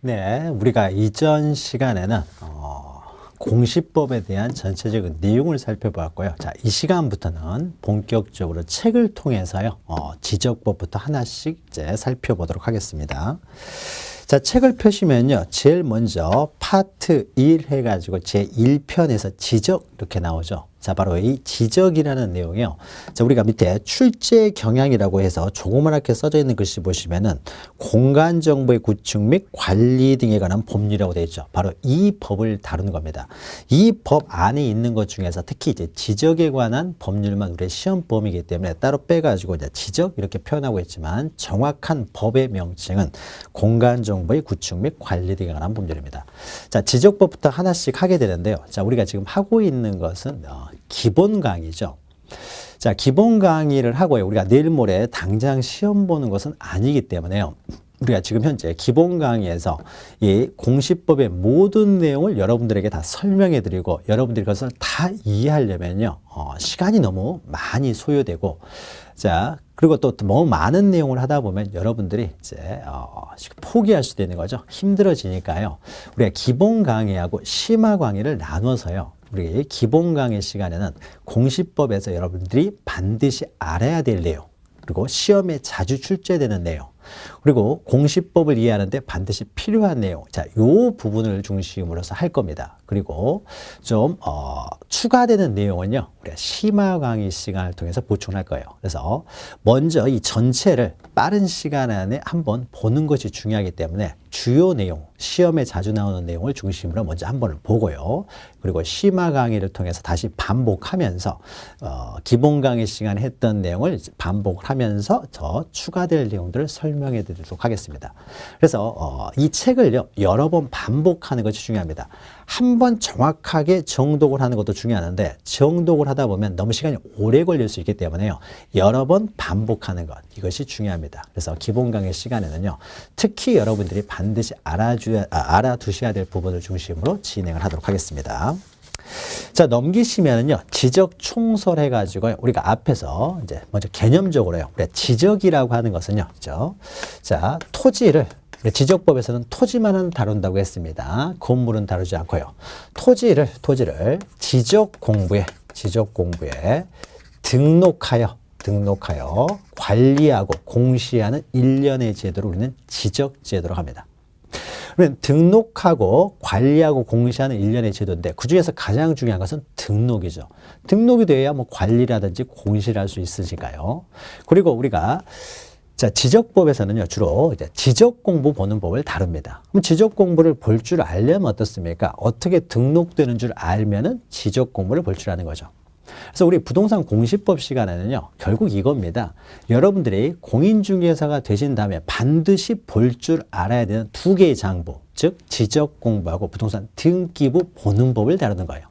네, 우리가 이전 시간에는 공시법에 대한 전체적인 내용을 살펴보았고요. 자, 이 시간부터는 본격적으로 책을 통해서요, 지적법부터 하나씩 이제 살펴보도록 하겠습니다. 자, 책을 펴시면요, 제일 먼저 파트 1 해가지고 제 1편에서 지적 이렇게 나오죠. 자, 바로 이 지적이라는 내용이요. 자, 우리가 밑에 출제 경향이라고 해서 조그맣게 써져 있는 글씨 보시면은 공간 정보의 구축 및 관리 등에 관한 법률이라고 되어 있죠. 바로 이 법을 다루는 겁니다. 이 법 안에 있는 것 중에서 특히 이제 지적에 관한 법률만 우리의 시험 범위이기 때문에 따로 빼가지고 이제 지적 이렇게 표현하고 있지만 정확한 법의 명칭은 공간 정보의 구축 및 관리 등에 관한 법률입니다. 자, 지적법부터 하나씩 하게 되는데요. 자, 우리가 지금 하고 있는 것은 기본 강의죠. 자, 기본 강의를 하고요. 우리가 내일 모레 당장 시험 보는 것은 아니기 때문에요. 우리가 지금 현재 기본 강의에서 이 공시법의 모든 내용을 여러분들에게 다 설명해 드리고 여러분들이 그것을 다 이해하려면요. 시간이 너무 많이 소요되고 자, 그리고 또 너무 많은 내용을 하다 보면 여러분들이 이제 포기할 수도 있는 거죠. 힘들어지니까요. 우리가 기본 강의하고 심화 강의를 나눠서요. 우리 기본 강의 시간에는 공시법에서 여러분들이 반드시 알아야 될 내용, 그리고 시험에 자주 출제되는 내용, 그리고 공시법을 이해하는데 반드시 필요한 내용. 자, 요 부분을 중심으로 해서 할 겁니다. 그리고 좀 추가되는 내용은요, 우리가 심화 강의 시간을 통해서 보충할 거예요. 그래서 먼저 이 전체를 빠른 시간 안에 한번 보는 것이 중요하기 때문에 주요 내용, 시험에 자주 나오는 내용을 중심으로 먼저 한번 보고요. 그리고 심화 강의를 통해서 다시 반복하면서 기본 강의 시간에 했던 내용을 반복을 하면서 더 추가될 내용들을 설명해 드리도록 하겠습니다. 그래서 이 책을요, 여러 번 반복하는 것이 중요합니다. 한 번 정확하게 정독을 하는 것도 중요한데 정독을 하다 보면 너무 시간이 오래 걸릴 수 있기 때문에요. 여러 번 반복하는 것, 이것이 중요합니다. 그래서 기본 강의 시간에는요. 특히 여러분들이 반드시 알아두셔야 될 부분을 중심으로 진행을 하도록 하겠습니다. 자, 넘기시면은요, 지적 총설 해가지고 우리가 앞에서 이제 먼저 개념적으로요. 우리가 지적이라고 하는 것은요, 그죠? 자, 토지를 지적법에서는 토지만은 다룬다고 했습니다. 건물은 다루지 않고요. 토지를 지적 공부에 등록하여 관리하고 공시하는 일련의 제도를 우리는 지적 제도로 합니다. 그러면 등록하고 관리하고 공시하는 일련의 제도인데 그중에서 가장 중요한 것은 등록이죠. 등록이 돼야 뭐 관리라든지 공시를 할 수 있으니까요. 그리고 우리가 자, 지적법에서는요, 주로 이제 지적 공부 보는 법을 다룹니다. 그럼 지적 공부를 볼 줄 알려면 어떻습니까? 어떻게 등록되는 줄 알면은 지적 공부를 볼 줄 아는 거죠. 그래서 우리 부동산 공시법 시간에는요, 결국 이겁니다. 여러분들이 공인중개사가 되신 다음에 반드시 볼 줄 알아야 되는 두 개의 장부, 즉 지적 공부하고 부동산 등기부 보는 법을 다루는 거예요.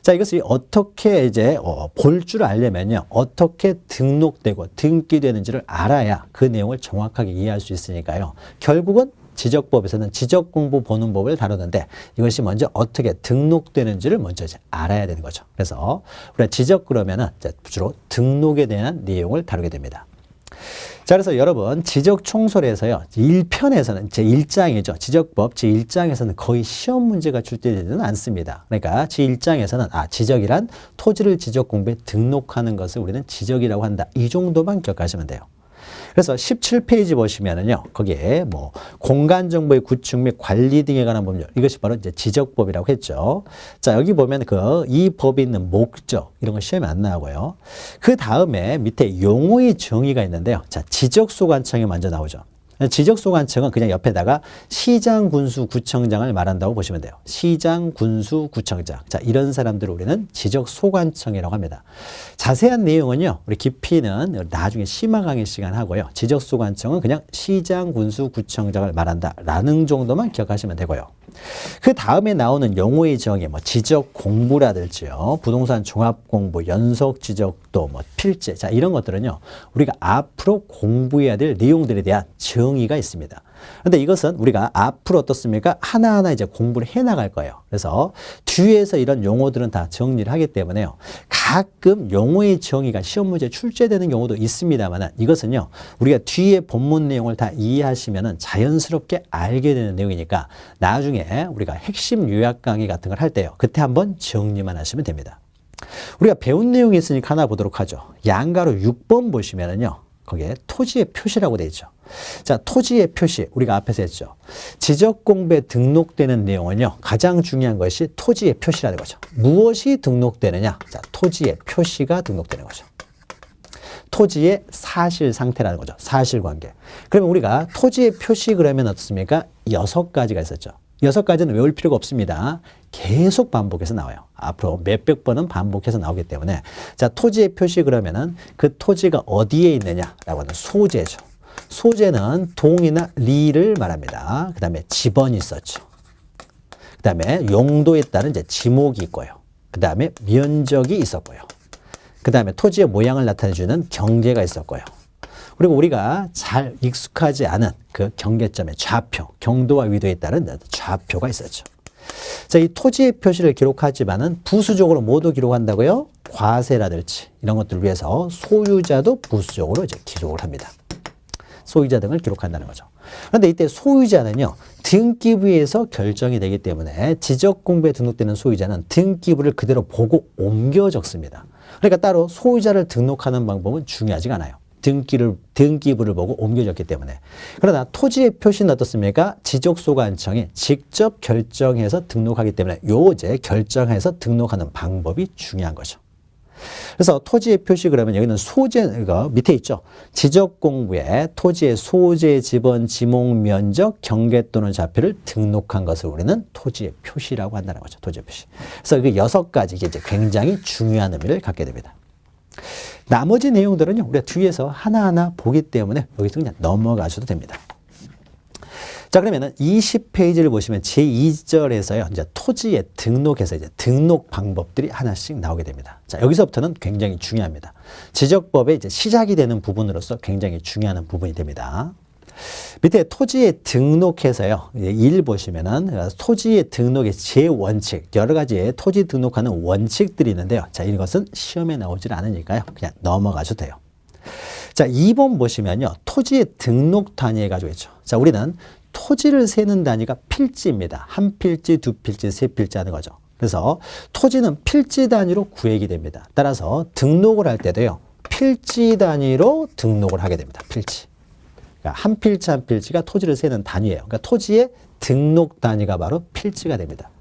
자, 이것이 어떻게 이제 볼 줄 알려면요, 어떻게 등록되고 등기되는지를 알아야 그 내용을 정확하게 이해할 수 있으니까요. 결국은 지적법에서는 지적 공부 보는 법을 다루는데 이것이 먼저 어떻게 등록되는지를 먼저 이제 알아야 되는 거죠. 그래서 우리가 지적 그러면은 주로 등록에 대한 내용을 다루게 됩니다. 자, 그래서 여러분 지적 총설에서요, 1편에서는 제1장이죠. 지적법 제1장에서는 거의 시험 문제가 출제되지는 않습니다. 그러니까 제1장에서는 지적이란 토지를 지적 공부에 등록하는 것을 우리는 지적이라고 한다. 이 정도만 기억하시면 돼요. 그래서 17페이지 보시면은요, 거기에 뭐 공간 정보의 구축 및 관리 등에 관한 법률, 이것이 바로 이제 지적법이라고 했죠. 자, 여기 보면 이 법이 있는 목적, 이런 거 시험에 안 나오고요. 그 다음에 밑에 용어의 정의가 있는데요. 자, 지적소관청이 먼저 나오죠. 지적소관청은 그냥 옆에다가 시장, 군수, 구청장을 말한다고 보시면 돼요. 시장, 군수, 구청장. 자, 이런 사람들을 우리는 지적소관청이라고 합니다. 자세한 내용은요, 우리 깊이는 나중에 심화 강의 시간 하고요. 지적소관청은 그냥 시장, 군수, 구청장을 말한다라는 정도만 기억하시면 되고요. 그 다음에 나오는 용어의 정의, 뭐 지적 공부라든지요, 부동산 종합 공부, 연속 지적도, 뭐 필제, 자, 이런 것들은요, 우리가 앞으로 공부해야 될 내용들에 대한 정의가 있습니다. 그런데 이것은 우리가 앞으로 어떻습니까? 하나하나 이제 공부를 해 나갈 거예요. 그래서 뒤에서 이런 용어들은 다 정리를 하기 때문에요. 가끔 용어의 정의가 시험 문제에 출제되는 경우도 있습니다만 이것은요. 우리가 뒤에 본문 내용을 다 이해하시면 자연스럽게 알게 되는 내용이니까 나중에 우리가 핵심 요약 강의 같은 걸 할 때요. 그때 한번 정리만 하시면 됩니다. 우리가 배운 내용이 있으니까 하나 보도록 하죠. 양가로 6번 보시면은요. 거기에 토지의 표시라고 되어 있죠. 자, 토지의 표시 우리가 앞에서 했죠. 지적 공부에 등록되는 내용은요. 가장 중요한 것이 토지의 표시라는 거죠. 무엇이 등록되느냐? 자, 토지의 표시가 등록되는 거죠. 토지의 사실 상태라는 거죠. 사실관계. 그러면 우리가 토지의 표시 그러면 어떻습니까? 6가지가 있었죠. 6가지는 외울 필요가 없습니다. 계속 반복해서 나와요. 앞으로 몇백 번은 반복해서 나오기 때문에 자, 토지의 표시 그러면은 그 토지가 어디에 있느냐라고 하는 소재죠. 소재는 동이나 리를 말합니다. 그 다음에 지번이 있었죠. 그 다음에 용도에 따른 이제 지목이 있고요. 그 다음에 면적이 있었고요. 그 다음에 토지의 모양을 나타내주는 경계가 있었고요. 그리고 우리가 잘 익숙하지 않은 그 경계점의 좌표, 경도와 위도에 따른 좌표가 있었죠. 자, 이 토지의 표시를 기록하지만은 부수적으로 모두 기록한다고요? 과세라든지 이런 것들을 위해서 소유자도 부수적으로 이제 기록을 합니다. 소유자 등을 기록한다는 거죠. 그런데 이때 소유자는요, 등기부에서 결정이 되기 때문에 지적공부에 등록되는 소유자는 등기부를 그대로 보고 옮겨 적습니다. 그러니까 따로 소유자를 등록하는 방법은 중요하지가 않아요. 등기부를 보고 옮겨졌기 때문에. 그러나 토지의 표시는 어떻습니까? 지적소관청이 직접 결정해서 등록하기 때문에 요 이제 결정해서 등록하는 방법이 중요한 거죠. 그래서 토지의 표시 그러면 여기는 소재가 밑에 있죠. 지적공부에 토지의 소재, 지번, 지목, 면적, 경계 또는 좌표를 등록한 것을 우리는 토지의 표시라고 한다는 거죠. 토지의 표시. 그래서 그 6가지 이게 이제 굉장히 중요한 의미를 갖게 됩니다. 나머지 내용들은요, 우리가 뒤에서 하나하나 보기 때문에 여기서 그냥 넘어가셔도 됩니다. 자, 그러면은 20페이지를 보시면 제2절에서요, 이제 토지에 등록해서 이제 등록 방법들이 하나씩 나오게 됩니다. 자, 여기서부터는 굉장히 중요합니다. 지적법의 이제 시작이 되는 부분으로서 굉장히 중요한 부분이 됩니다. 밑에 토지에 등록해서요, 1 보시면은 토지의 등록의 제원칙, 여러 가지의 토지 등록하는 원칙들이 있는데요. 자, 이것은 시험에 나오질 않으니까요. 그냥 넘어가셔도 돼요. 자, 2번 보시면요, 토지의 등록 단위에 가지고 있죠. 자, 우리는 토지를 세는 단위가 필지입니다. 한 필지, 두 필지, 세 필지 하는 거죠. 그래서 토지는 필지 단위로 구획이 됩니다. 따라서 등록을 할 때도요, 필지 단위로 등록을 하게 됩니다. 필지. 그러니까 한 필지 한 필지가 토지를 세는 단위예요. 그러니까 토지의 등록 단위가 바로 필지가 됩니다.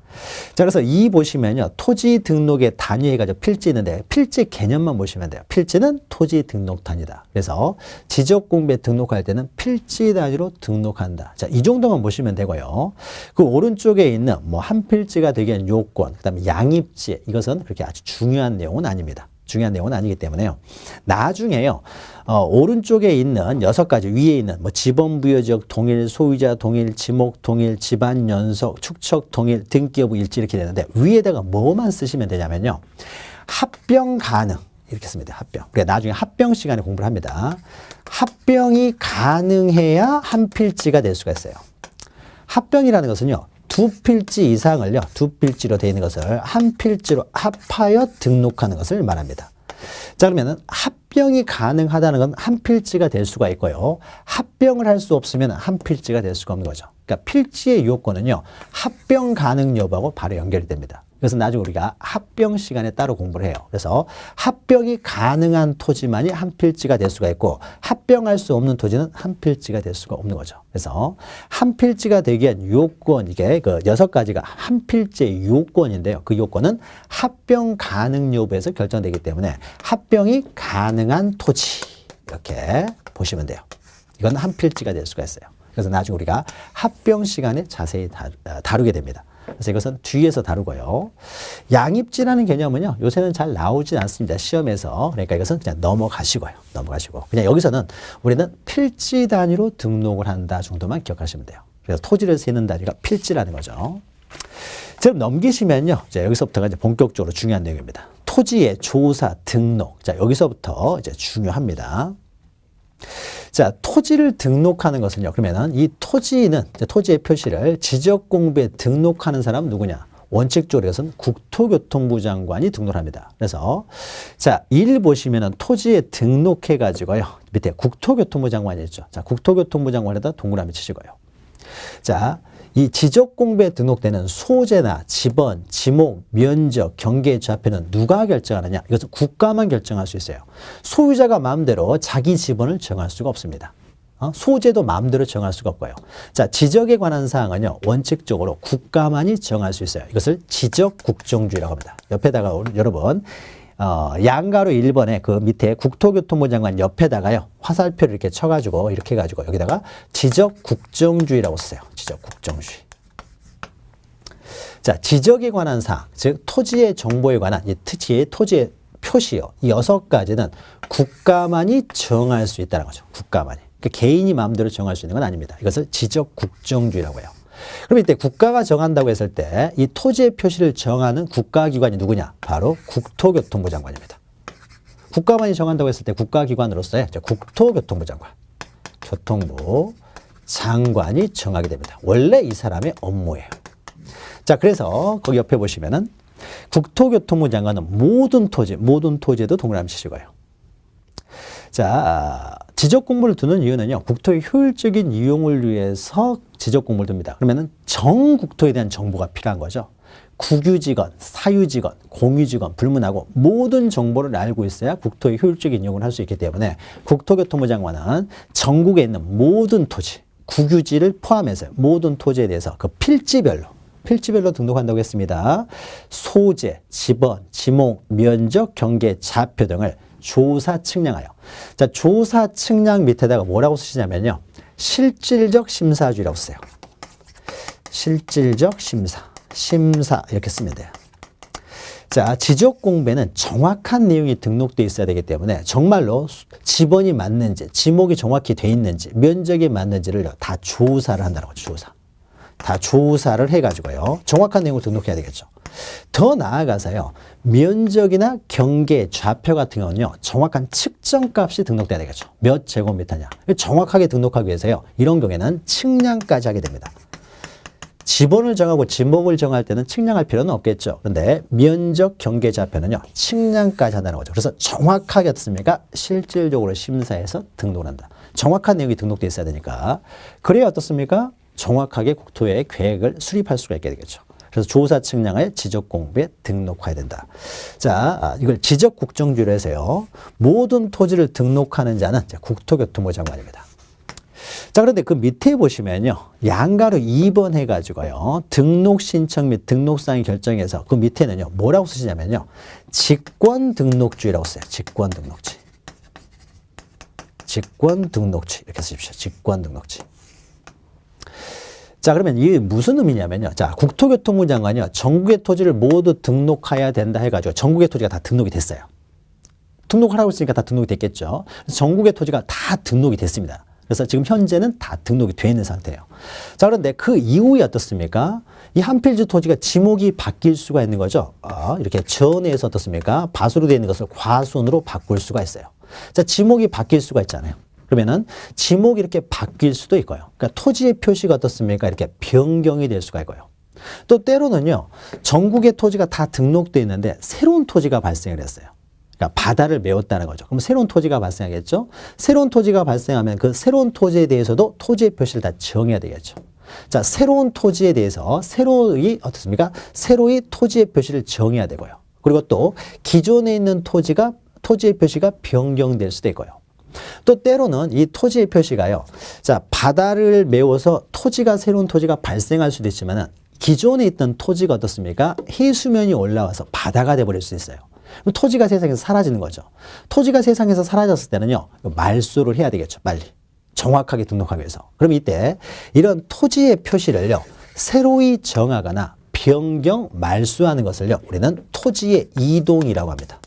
자, 그래서 이 보시면요, 토지 등록의 단위에 가지고 필지 있는데 필지 개념만 보시면 돼요. 필지는 토지 등록 단위다. 그래서 지적 공부에 등록할 때는 필지 단위로 등록한다. 자, 이 정도만 보시면 되고요. 그 오른쪽에 있는 뭐 한 필지가 되기 위한 요건, 그다음에 양입지, 이것은 그렇게 아주 중요한 내용은 아닙니다. 중요한 내용은 아니기 때문에요. 나중에요, 오른쪽에 있는 6가지 위에 있는 뭐 지번부여지역 동일, 소유자 동일, 지목 동일, 집안 연속, 축척 동일, 등기여부 일치 이렇게 되는데 위에다가 뭐만 쓰시면 되냐면요, 합병 가능 이렇게 쓰면 돼요. 합병. 그러니까 나중에 합병 시간에 공부를 합니다. 합병이 가능해야 한 필지가 될 수가 있어요. 합병이라는 것은요, 두 필지 이상을요, 두 필지로 되어 있는 것을 한 필지로 합하여 등록하는 것을 말합니다. 자, 그러면은 합병이 가능하다는 건 한 필지가 될 수가 있고요. 합병을 할 수 없으면 한 필지가 될 수가 없는 거죠. 그러니까 필지의 요건은요, 합병 가능 여부하고 바로 연결이 됩니다. 그래서 나중에 우리가 합병 시간에 따로 공부를 해요. 그래서 합병이 가능한 토지만이 한 필지가 될 수가 있고 합병할 수 없는 토지는 한 필지가 될 수가 없는 거죠. 그래서 한 필지가 되기 위한 요건, 이게 그 6가지가 한 필지의 요건인데요. 그 요건은 합병 가능 여부에서 결정되기 때문에 합병이 가능한 토지 이렇게 보시면 돼요. 이건 한 필지가 될 수가 있어요. 그래서 나중에 우리가 합병 시간에 자세히 다루게 됩니다. 그래서 이것은 뒤에서 다루고요. 양입지라는 개념은요, 요새는 잘 나오지 않습니다. 시험에서. 그러니까 이것은 그냥 넘어가시고요. 넘어가시고. 그냥 여기서는 우리는 필지 단위로 등록을 한다 정도만 기억하시면 돼요. 그래서 토지를 세는 단위가 필지라는 거죠. 지금 넘기시면요, 이제 여기서부터가 이제 본격적으로 중요한 내용입니다. 토지의 조사, 등록. 자, 여기서부터 이제 중요합니다. 자, 토지를 등록하는 것은요. 그러면은 이 토지는, 토지의 표시를 지적공부에 등록하는 사람은 누구냐? 원칙적으로 이것은 국토교통부 장관이 등록을 합니다. 그래서 자, 1 보시면은 토지에 등록해 가지고요. 밑에 국토교통부 장관이 있죠. 자, 국토교통부 장관에다 동그라미 치시고요. 자, 이 지적공부에 등록되는 소재나 지번, 지목, 면적, 경계, 좌표는 누가 결정하느냐? 이것은 국가만 결정할 수 있어요. 소유자가 마음대로 자기 지번을 정할 수가 없습니다. 소재도 마음대로 정할 수가 없고요. 자, 지적에 관한 사항은요, 원칙적으로 국가만이 정할 수 있어요. 이것을 지적국정주의라고 합니다. 옆에다가 여러분, 양가로 1번에 그 밑에 국토교통부 장관 옆에다가요, 화살표를 이렇게 쳐가지고, 이렇게 해가지고, 여기다가 지적국정주의라고 쓰세요. 지적국정주의. 자, 지적에 관한 사항, 즉, 토지의 정보에 관한, 이 토지의 표시요. 이 6가지는 국가만이 정할 수 있다는 거죠. 국가만이. 그러니까 개인이 마음대로 정할 수 있는 건 아닙니다. 이것을 지적국정주의라고 해요. 그럼 이때 국가가 정한다고 했을 때 이 토지의 표시를 정하는 국가기관이 누구냐? 바로 국토교통부 장관입니다. 국가만이 정한다고 했을 때 국가기관으로서의 국토교통부 장관, 교통부 장관이 정하게 됩니다. 원래 이 사람의 업무예요. 자, 그래서 거기 옆에 보시면은 국토교통부 장관은 모든 토지에도 동그라미 치시고요. 자, 지적공부를 두는 이유는요, 국토의 효율적인 이용을 위해서 지적공부를 둡니다. 그러면은 전 국토에 대한 정보가 필요한 거죠. 국유지건, 사유지건, 공유지건 불문하고 모든 정보를 알고 있어야 국토의 효율적인 이용을 할 수 있기 때문에 국토교통부 장관은 전국에 있는 모든 토지, 국유지를 포함해서 모든 토지에 대해서 그 필지별로 등록한다고 했습니다. 소재, 지번, 지목, 면적, 경계, 좌표 등을 조사 측량하여. 자, 조사 측량 밑에다가 뭐라고 쓰시냐면요. 실질적 심사주의라고 쓰세요. 실질적 심사 이렇게 쓰면 돼요. 자, 지적공부에는 정확한 내용이 등록되어 있어야 되기 때문에 정말로 지번이 맞는지, 지목이 정확히 돼 있는지, 면적이 맞는지를 다 조사를 한다는 거죠. 조사. 다 조사를 해가지고요. 정확한 내용을 등록해야 되겠죠. 더 나아가서요. 면적이나 경계, 좌표 같은 경우는요. 정확한 측정값이 등록돼야 되겠죠. 몇 제곱미터냐. 정확하게 등록하기 위해서요. 이런 경우에는 측량까지 하게 됩니다. 지번을 정하고 지목을 정할 때는 측량할 필요는 없겠죠. 그런데 면적, 경계, 좌표는요. 측량까지 한다는 거죠. 그래서 정확하게 어떻습니까? 실질적으로 심사해서 등록을 한다. 정확한 내용이 등록되어 있어야 되니까. 그래야 어떻습니까? 정확하게 국토의 계획을 수립할 수가 있게 되겠죠. 그래서 조사 측량을 지적공부에 등록해야 된다. 자, 이걸 지적국정주의로 해서요. 모든 토지를 등록하는 자는 국토교통부 장관입니다. 자, 그런데 그 밑에 보시면요. 양가로 2번 해가지고요. 등록 신청 및 등록사항 결정해서 그 밑에는요. 뭐라고 쓰시냐면요. 직권등록주의라고 써요. 직권등록주의. 직권등록주의. 이렇게 쓰십시오. 직권등록주의. 자, 그러면 이게 무슨 의미냐면요. 자, 국토교통부 장관이요. 전국의 토지를 모두 등록해야 된다 해가지고 전국의 토지가 다 등록이 됐어요. 등록하라고 했으니까 다 등록이 됐겠죠. 그래서 전국의 토지가 다 등록이 됐습니다. 그래서 지금 현재는 다 등록이 되어 있는 상태예요. 자, 그런데 그 이후에 어떻습니까? 이 한 필지 토지가 지목이 바뀔 수가 있는 거죠. 이렇게 전에서 어떻습니까? 바수로 되어 있는 것을 과수원으로 바꿀 수가 있어요. 자, 지목이 바뀔 수가 있잖아요. 그러면은 지목이 이렇게 바뀔 수도 있고요. 그러니까 토지의 표시가 어떻습니까? 이렇게 변경이 될 수가 있고요. 또 때로는요. 전국의 토지가 다 등록되어 있는데 새로운 토지가 발생을 했어요. 그러니까 바다를 메웠다는 거죠. 그럼 새로운 토지가 발생하겠죠. 새로운 토지가 발생하면 그 새로운 토지에 대해서도 토지의 표시를 다 정해야 되겠죠. 자, 새로운 토지에 대해서 새로이 어떻습니까? 새로이 토지의 표시를 정해야 되고요. 그리고 또 기존에 있는 토지의 표시가 변경될 수도 있고요. 또 때로는 이 토지의 표시가요. 자, 바다를 메워서 새로운 토지가 발생할 수도 있지만은 기존에 있던 토지가 어떻습니까? 해수면이 올라와서 바다가 돼버릴 수 있어요. 그럼 토지가 세상에서 사라지는 거죠. 토지가 세상에서 사라졌을 때는요. 말소를 해야 되겠죠. 빨리. 정확하게 등록하기 위해서. 그럼 이때 이런 토지의 표시를요. 새로이 정하거나 변경, 말소하는 것을요. 우리는 토지의 이동이라고 합니다.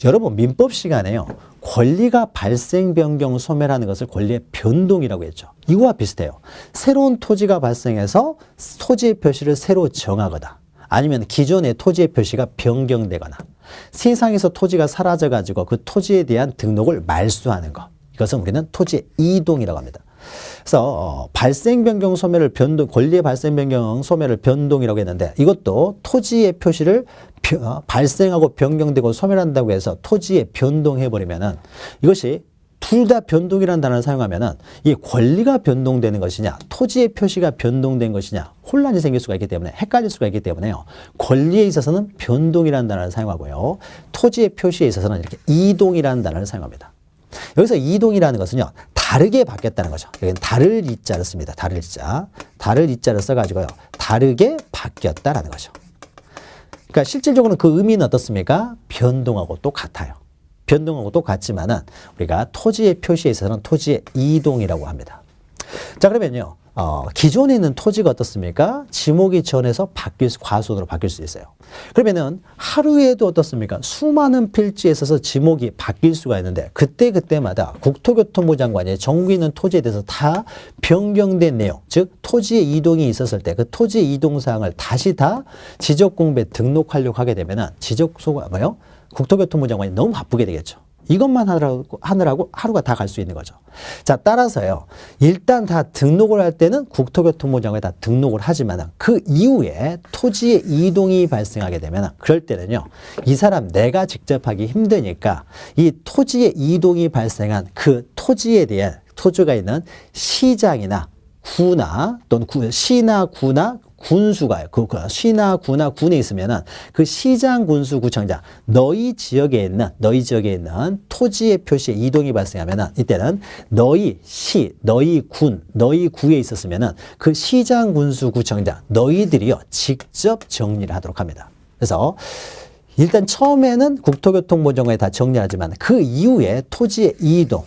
여러분 민법 시간에요. 권리가 발생, 변경, 소멸하는 것을 권리의 변동이라고 했죠. 이거와 비슷해요. 새로운 토지가 발생해서 토지의 표시를 새로 정하거나 아니면 기존의 토지의 표시가 변경되거나 세상에서 토지가 사라져가지고 그 토지에 대한 등록을 말소하는 거. 이것은 우리는 토지의 이동이라고 합니다. 그래서 발생 변경 소멸을 변동, 권리의 발생 변경 소멸을 변동이라고 했는데 이것도 토지의 표시를 발생하고 변경되고 소멸한다고 해서 토지에 변동해버리면은 이것이 둘 다 변동이라는 단어를 사용하면은 이 권리가 변동되는 것이냐 토지의 표시가 변동된 것이냐 혼란이 생길 수가 있기 때문에 헷갈릴 수가 있기 때문에요. 권리에 있어서는 변동이라는 단어를 사용하고요. 토지의 표시에 있어서는 이렇게 이동이라는 단어를 사용합니다. 여기서 이동이라는 것은요. 다르게 바뀌었다는 거죠. 여기는 다를 이자를 씁니다. 다를 이자. 다를 이자를 써가지고요. 다르게 바뀌었다라는 거죠. 그러니까 실질적으로는 그 의미는 어떻습니까? 변동하고 똑같아요. 변동하고 똑같지만은 우리가 토지의 표시에 있어서는 토지의 이동이라고 합니다. 자, 그러면요. 기존에 있는 토지가 어떻습니까? 지목이 전에서 과수원으로 바뀔 수 있어요. 그러면은 하루에도 어떻습니까? 수많은 필지에 있어서 지목이 바뀔 수가 있는데 그때마다 국토교통부 장관이 정부에 있는 토지에 대해서 다 변경된 내용, 즉 토지의 이동이 있었을 때 그 토지의 이동 사항을 다시 다 지적공부에 등록하려고 하게 되면은 국토교통부 장관이 너무 바쁘게 되겠죠. 이것만 하느라고 하루가 다 갈 수 있는 거죠. 자, 따라서요. 일단 다 등록을 할 때는 국토교통부 장관이 다 등록을 하지만 그 이후에 토지의 이동이 발생하게 되면 그럴 때는요. 이 사람 내가 직접 하기 힘드니까 이 토지의 이동이 발생한 그 토지에 대한 토지가 있는 시장이나 구나 또는 시나 구나 군수가 시나 구나 군에 있으면은 그 시장 군수 구청장 너희 지역에 있는 토지의 표시에 이동이 발생하면은 이때는 너희 시, 너희 군, 너희 구에 있었으면은 그 시장 군수 구청장 너희들이요 직접 정리를 하도록 합니다. 그래서 일단 처음에는 국토교통부 장관이 다 정리하지만 그 이후에 토지의 이동,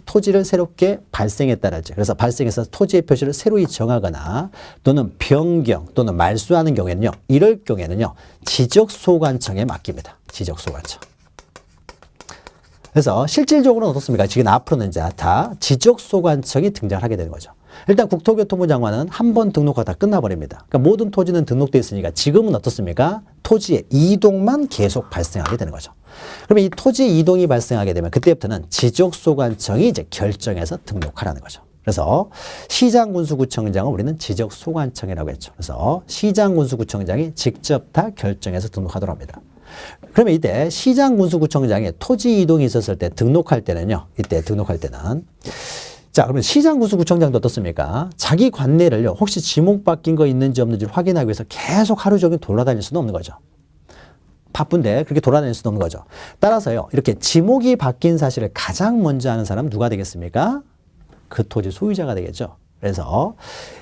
토지를 새롭게 발생했다랄지 그래서 발생해서 토지의 표시를 새로이 정하거나 또는 변경 또는 말소하는 경우에는요. 이럴 경우에는요. 지적소관청에 맡깁니다. 지적소관청. 그래서 실질적으로는 어떻습니까? 지금 앞으로는 이제 다 지적소관청이 등장하게 되는 거죠. 일단 국토교통부 장관은 한 번 등록하다 끝나버립니다. 그러니까 모든 토지는 등록되어 있으니까 지금은 어떻습니까? 토지의 이동만 계속 발생하게 되는 거죠. 그러면 이 토지 이동이 발생하게 되면 그때부터는 지적소관청이 이제 결정해서 등록하라는 거죠. 그래서 시장군수구청장은 우리는 지적소관청이라고 했죠. 그래서 시장군수구청장이 직접 다 결정해서 등록하도록 합니다. 그러면 이때 시장군수구청장이 토지 이동이 있었을 때 등록할 때는요. 자, 그러면 시장군수구청장도 어떻습니까? 자기 관내를요. 혹시 지목 바뀐 거 있는지 없는지 확인하기 위해서 계속 하루 종일 돌아다닐 수는 없는 거죠. 바쁜데 그렇게 돌아다닐 수는 없는 거죠. 따라서요. 이렇게 지목이 바뀐 사실을 가장 먼저 아는 사람은 누가 되겠습니까? 그 토지 소유자가 되겠죠. 그래서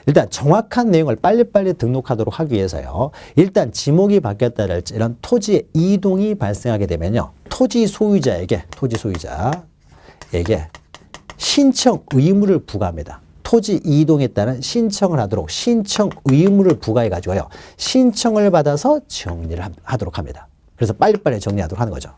일단 정확한 내용을 빨리빨리 등록하도록 하기 위해서요. 일단 지목이 바뀌었다랄지 이런 토지의 이동이 발생하게 되면요. 토지 소유자에게 신청 의무를 부과합니다. 토지 이동에 따른 신청을 하도록 신청 의무를 부과해 가지고요. 신청을 받아서 정리를 하도록 합니다. 그래서 빨리빨리 정리하도록 하는 거죠.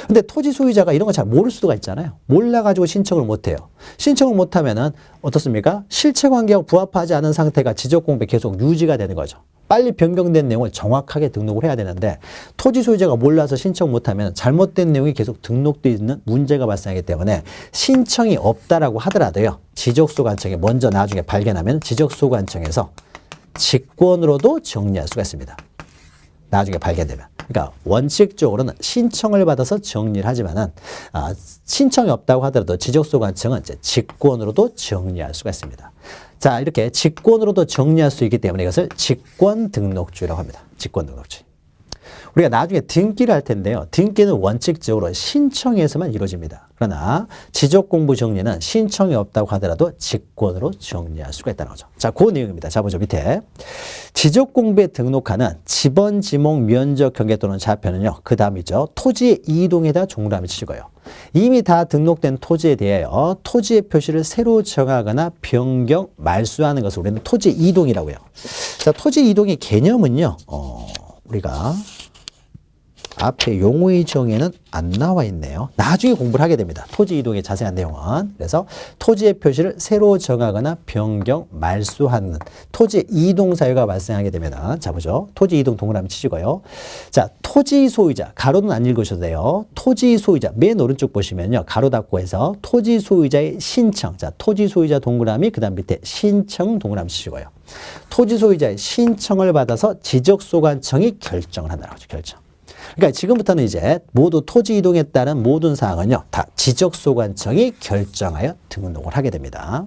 근데 토지 소유자가 이런 거 잘 모를 수가 있잖아요. 몰라가지고 신청을 못해요. 신청을 못하면은 어떻습니까? 실체관계하고 부합하지 않은 상태가 지적공부에 계속 유지가 되는 거죠. 빨리 변경된 내용을 정확하게 등록을 해야 되는데 토지 소유자가 몰라서 신청 못하면 잘못된 내용이 계속 등록되어 있는 문제가 발생하기 때문에 신청이 없다라고 하더라도요. 지적소관청에 먼저 나중에 발견하면 지적소관청에서 직권으로도 정리할 수가 있습니다. 나중에 발견되면. 그러니까 원칙적으로는 신청을 받아서 정리를 하지만은 신청이 없다고 하더라도 지적소관청은 이제 직권으로도 정리할 수가 있습니다. 자, 이렇게 직권으로도 정리할 수 있기 때문에 이것을 직권등록주의라고 합니다. 직권등록주의. 우리가 나중에 등기를 할 텐데요. 등기는 원칙적으로 신청에서만 이루어집니다. 그러나 지적공부 정리는 신청이 없다고 하더라도 직권으로 정리할 수가 있다는 거죠. 자, 그 내용입니다. 자, 보죠. 밑에. 지적공부에 등록하는 지번, 지목, 면적, 경계 또는 좌표는요. 그 다음이죠. 토지의 이동에다 종료함을 치고요. 이미 다 등록된 토지에 대하여 토지의 표시를 새로 정하거나 변경, 말소하는 것을 우리는 토지 이동이라고 해요. 자, 토지 이동의 개념은요. 우리가 앞에 용어의 정의는 안 나와 있네요. 나중에 공부를 하게 됩니다. 토지 이동의 자세한 내용은. 그래서 토지의 표시를 새로 정하거나 변경, 말소하는 토지 이동 사유가 발생하게 되면, 자 보죠. 토지 이동 동그라미 치시고요. 자, 토지 소유자, 가로는 안 읽으셔도 돼요. 토지 소유자, 맨 오른쪽 보시면요. 가로 닫고 해서 토지 소유자의 신청. 자, 토지 소유자 동그라미, 그 다음 밑에 신청 동그라미 치시고요. 토지 소유자의 신청을 받아서 지적소관청이 결정을 한다는 거죠. 결정. 그러니까 지금부터는 이제 모두 토지 이동에 따른 모든 사항은요, 다 지적소관청이 결정하여 등록을 하게 됩니다.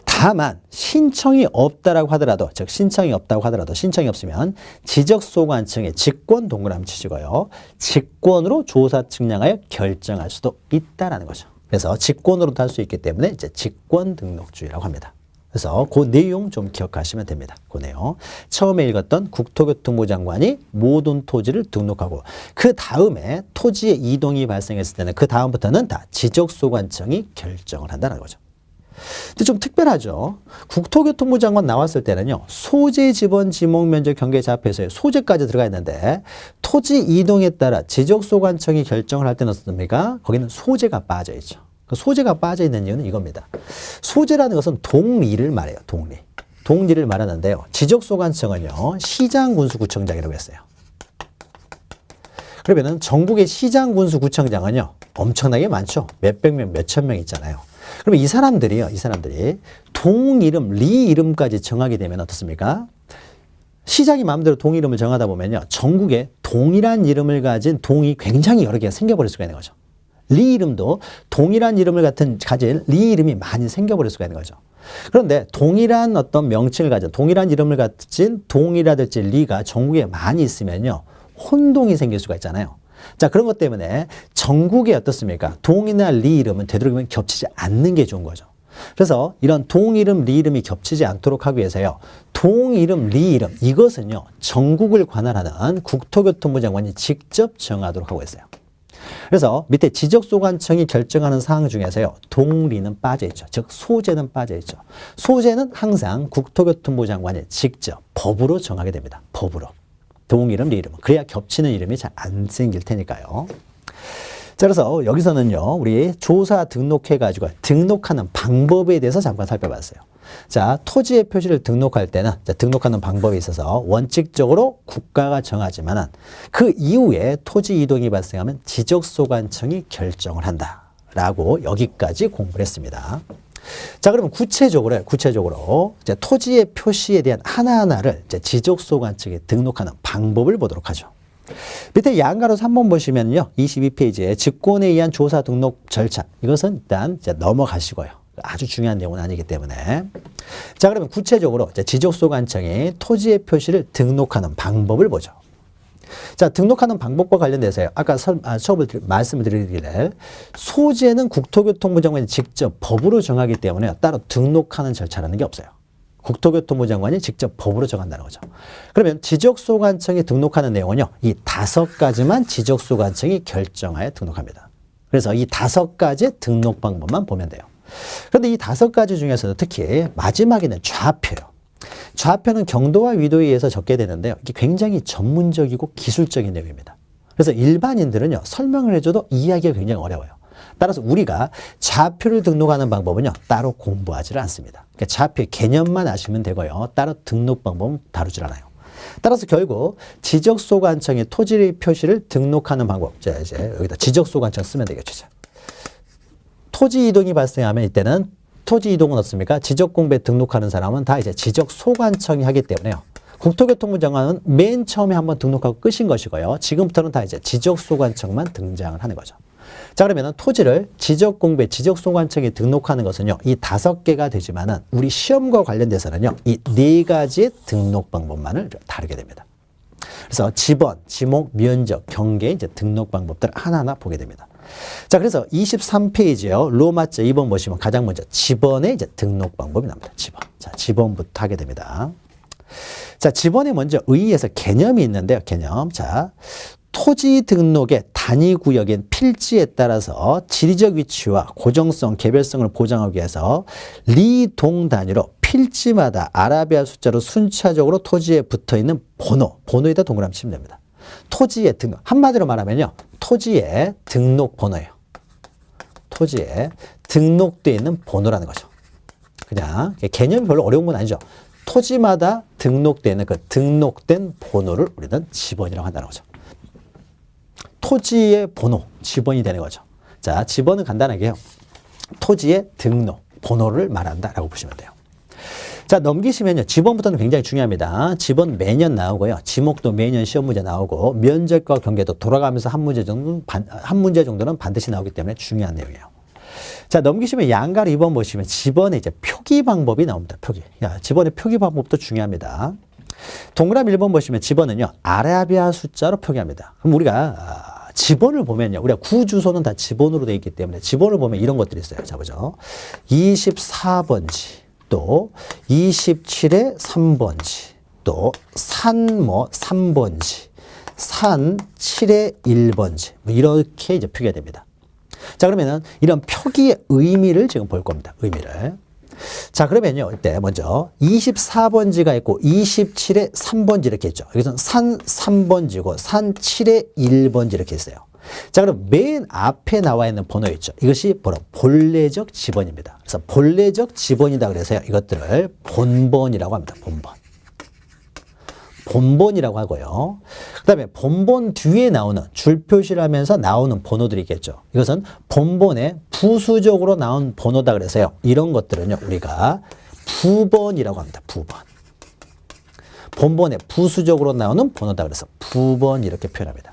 다만 신청이 없다라고 하더라도, 즉 신청이 없다고 하더라도, 신청이 없으면 지적소관청의 직권 동그라미 치시고요. 직권으로 조사 측량하여 결정할 수도 있다라는 거죠. 그래서 직권으로도 할 수 있기 때문에 이제 직권 등록주의라고 합니다. 그래서 그 내용 좀 기억하시면 됩니다. 그 내용. 처음에 읽었던 국토교통부 장관이 모든 토지를 등록하고 그 다음에 토지의 이동이 발생했을 때는 그 다음부터는 다 지적소관청이 결정을 한다는 거죠. 근데 좀 특별하죠. 국토교통부 장관 나왔을 때는요. 소재 지번 지목 면적 경계 자표에서의 소재까지 들어가 있는데 토지 이동에 따라 지적소관청이 결정을 할 때는 어떻습니까? 거기는 소재가 빠져 있죠. 그 소재가 빠져 있는 이유는 이겁니다. 소재라는 것은 동리를 말해요. 동리. 동리를 말하는데요. 지적소관청은요. 시장군수구청장이라고 했어요. 그러면은 전국의 시장군수구청장은요. 엄청나게 많죠. 몇백 명, 몇천 명 있잖아요. 그러면 이 사람들이 동 이름, 리 이름까지 정하게 되면 어떻습니까? 시장이 마음대로 동 이름을 정하다 보면요. 전국에 동일한 이름을 가진 동이 굉장히 여러 개가 생겨버릴 수가 있는 거죠. 리 이름도 동일한 이름을 가진 리 이름이 많이 생겨버릴 수가 있는 거죠. 그런데 동일한 어떤 명칭을 가진, 동일한 이름을 가진 동이라든지 리가 전국에 많이 있으면요. 혼동이 생길 수가 있잖아요. 자, 그런 것 때문에 전국에 어떻습니까? 동이나 리 이름은 되도록이면 겹치지 않는 게 좋은 거죠. 그래서 이런 동 이름, 리 이름이 겹치지 않도록 하기 위해서요. 동 이름, 리 이름, 이것은요. 전국을 관할하는 국토교통부 장관이 직접 정하도록 하고 있어요. 그래서 밑에 지적소관청이 결정하는 사항 중에서요. 동리는 빠져있죠. 즉 소재는 빠져있죠. 소재는 항상 국토교통부 장관이 직접 법으로 정하게 됩니다. 법으로. 동 이름, 리 이름은. 그래야 겹치는 이름이 잘 안 생길 테니까요. 자, 그래서 여기서는요. 우리 조사 등록해가지고 등록하는 방법에 대해서 잠깐 살펴봤어요. 자, 토지의 표시를 등록할 때는 등록하는 방법에 있어서 원칙적으로 국가가 정하지만 그 이후에 토지 이동이 발생하면 지적소관청이 결정을 한다라고 여기까지 공부를 했습니다. 자, 그러면 구체적으로 이제 토지의 표시에 대한 하나하나를 이제 지적소관청에 등록하는 방법을 보도록 하죠. 밑에 양가로 3번 보시면요. 22페이지에 직권에 의한 조사 등록 절차. 이것은 일단 이제 넘어가시고요. 아주 중요한 내용은 아니기 때문에. 자, 그러면 구체적으로 지적소관청이 토지의 표시를 등록하는 방법을 보죠. 자, 등록하는 방법과 관련돼서요. 아까 처음에 말씀을 드리길래 소재는 국토교통부 장관이 직접 법으로 정하기 때문에 따로 등록하는 절차라는 게 없어요. 국토교통부 장관이 직접 법으로 정한다는 거죠. 그러면 지적소관청이 등록하는 내용은요. 이 5가지만 지적소관청이 결정하여 등록합니다. 그래서 이 5가지 등록 방법만 보면 돼요. 그런데 이 5가지 중에서도 특히 마지막에는 좌표요. 좌표는 경도와 위도에 의해서 적게 되는데요. 이게 굉장히 전문적이고 기술적인 내용입니다. 그래서 일반인들은요. 설명을 해줘도 이해하기가 굉장히 어려워요. 따라서 우리가 좌표를 등록하는 방법은요. 따로 공부하지를 않습니다. 그러니까 좌표의 개념만 아시면 되고요. 따로 등록 방법은 다루질 않아요. 따라서 결국 지적소관청의 토지 표시를 등록하는 방법. 자, 이제 여기다 지적소관청 쓰면 되겠죠. 토지 이동이 발생하면 이때는 토지 이동은 어떻습니까? 지적공부에 등록하는 사람은 다 이제 지적소관청이 하기 때문에요. 국토교통부 장관은 맨 처음에 한번 등록하고 끝인 것이고요. 지금부터는 다 이제 지적소관청만 등장을 하는 거죠. 자, 그러면 토지를 지적공부에 지적소관청에 등록하는 것은요. 이 5개가 되지만은 우리 시험과 관련돼서는요. 이 4가지의 등록 방법만을 다루게 됩니다. 그래서 지번, 지목, 면적, 경계 이제 등록 방법들을 하나하나 보게 됩니다. 자, 그래서 23페이지요. 로마자 2번 보시면 가장 먼저 지번의 이제 등록 방법이 나옵니다. 지번. 자, 지번부터 하게 됩니다. 자, 지번에 먼저 의의에서 개념이 있는데요. 개념. 자, 토지 등록의 단위구역인 필지에 따라서 지리적 위치와 고정성, 개별성을 보장하기 위해서 리동 단위로 필지마다 아라비아 숫자로 순차적으로 토지에 붙어있는 번호에다 동그라미 치면 됩니다. 토지의 등록, 한마디로 말하면요. 토지의 등록번호예요. 토지에 등록되어 있는 번호라는 거죠. 그냥 개념이 별로 어려운 건 아니죠. 토지마다 등록되어 있는 그 등록된 번호를 우리는 지번이라고 한다는 거죠. 토지의 번호, 지번이 되는 거죠. 자, 지번은 간단하게요. 토지의 등록, 번호를 말한다라고 보시면 돼요. 자, 넘기시면요. 지번부터는 굉장히 중요합니다. 지번 매년 나오고요. 지목도 매년 시험 문제 나오고 면적과 경계도 돌아가면서 한 문제 정도는 반드시 나오기 때문에 중요한 내용이에요. 자, 넘기시면 양갈 2번 보시면 지번의 이제 표기 방법이 나옵니다. 표기. 야, 지번의 표기 방법도 중요합니다. 동그라미 1번 보시면 지번은요. 아라비아 숫자로 표기합니다. 그럼 우리가 지번을 보면요. 우리가 구주소는 다 지번으로 되어 있기 때문에 지번을 보면 이런 것들이 있어요. 자, 보죠. 24번지. 또 27의 3번지, 또 산 3번지, 산 7의 1번지, 이렇게 이제 표기가 됩니다. 자, 그러면은 이런 표기의 의미를 지금 볼 겁니다. 의미를. 자, 그러면요. 이때 먼저 24번지가 있고 27의 3번지 이렇게 있죠. 여기서는 산 3번지고 산 7의 1번지 이렇게 있어요. 자, 그럼 맨 앞에 나와 있는 번호 있죠. 이것이 바로 본래적 지번입니다. 그래서 본래적 지번이다 그래서요. 이것들을 본번이라고 합니다. 본번. 본번이라고 하고요. 그 다음에 본번 뒤에 나오는 줄 표시를 하면서 나오는 번호들이 있겠죠. 이것은 본번에 부수적으로 나온 번호다 그래서요. 이런 것들은요. 우리가 부번이라고 합니다. 부번. 본번에 부수적으로 나오는 번호다 그래서 부번 이렇게 표현합니다.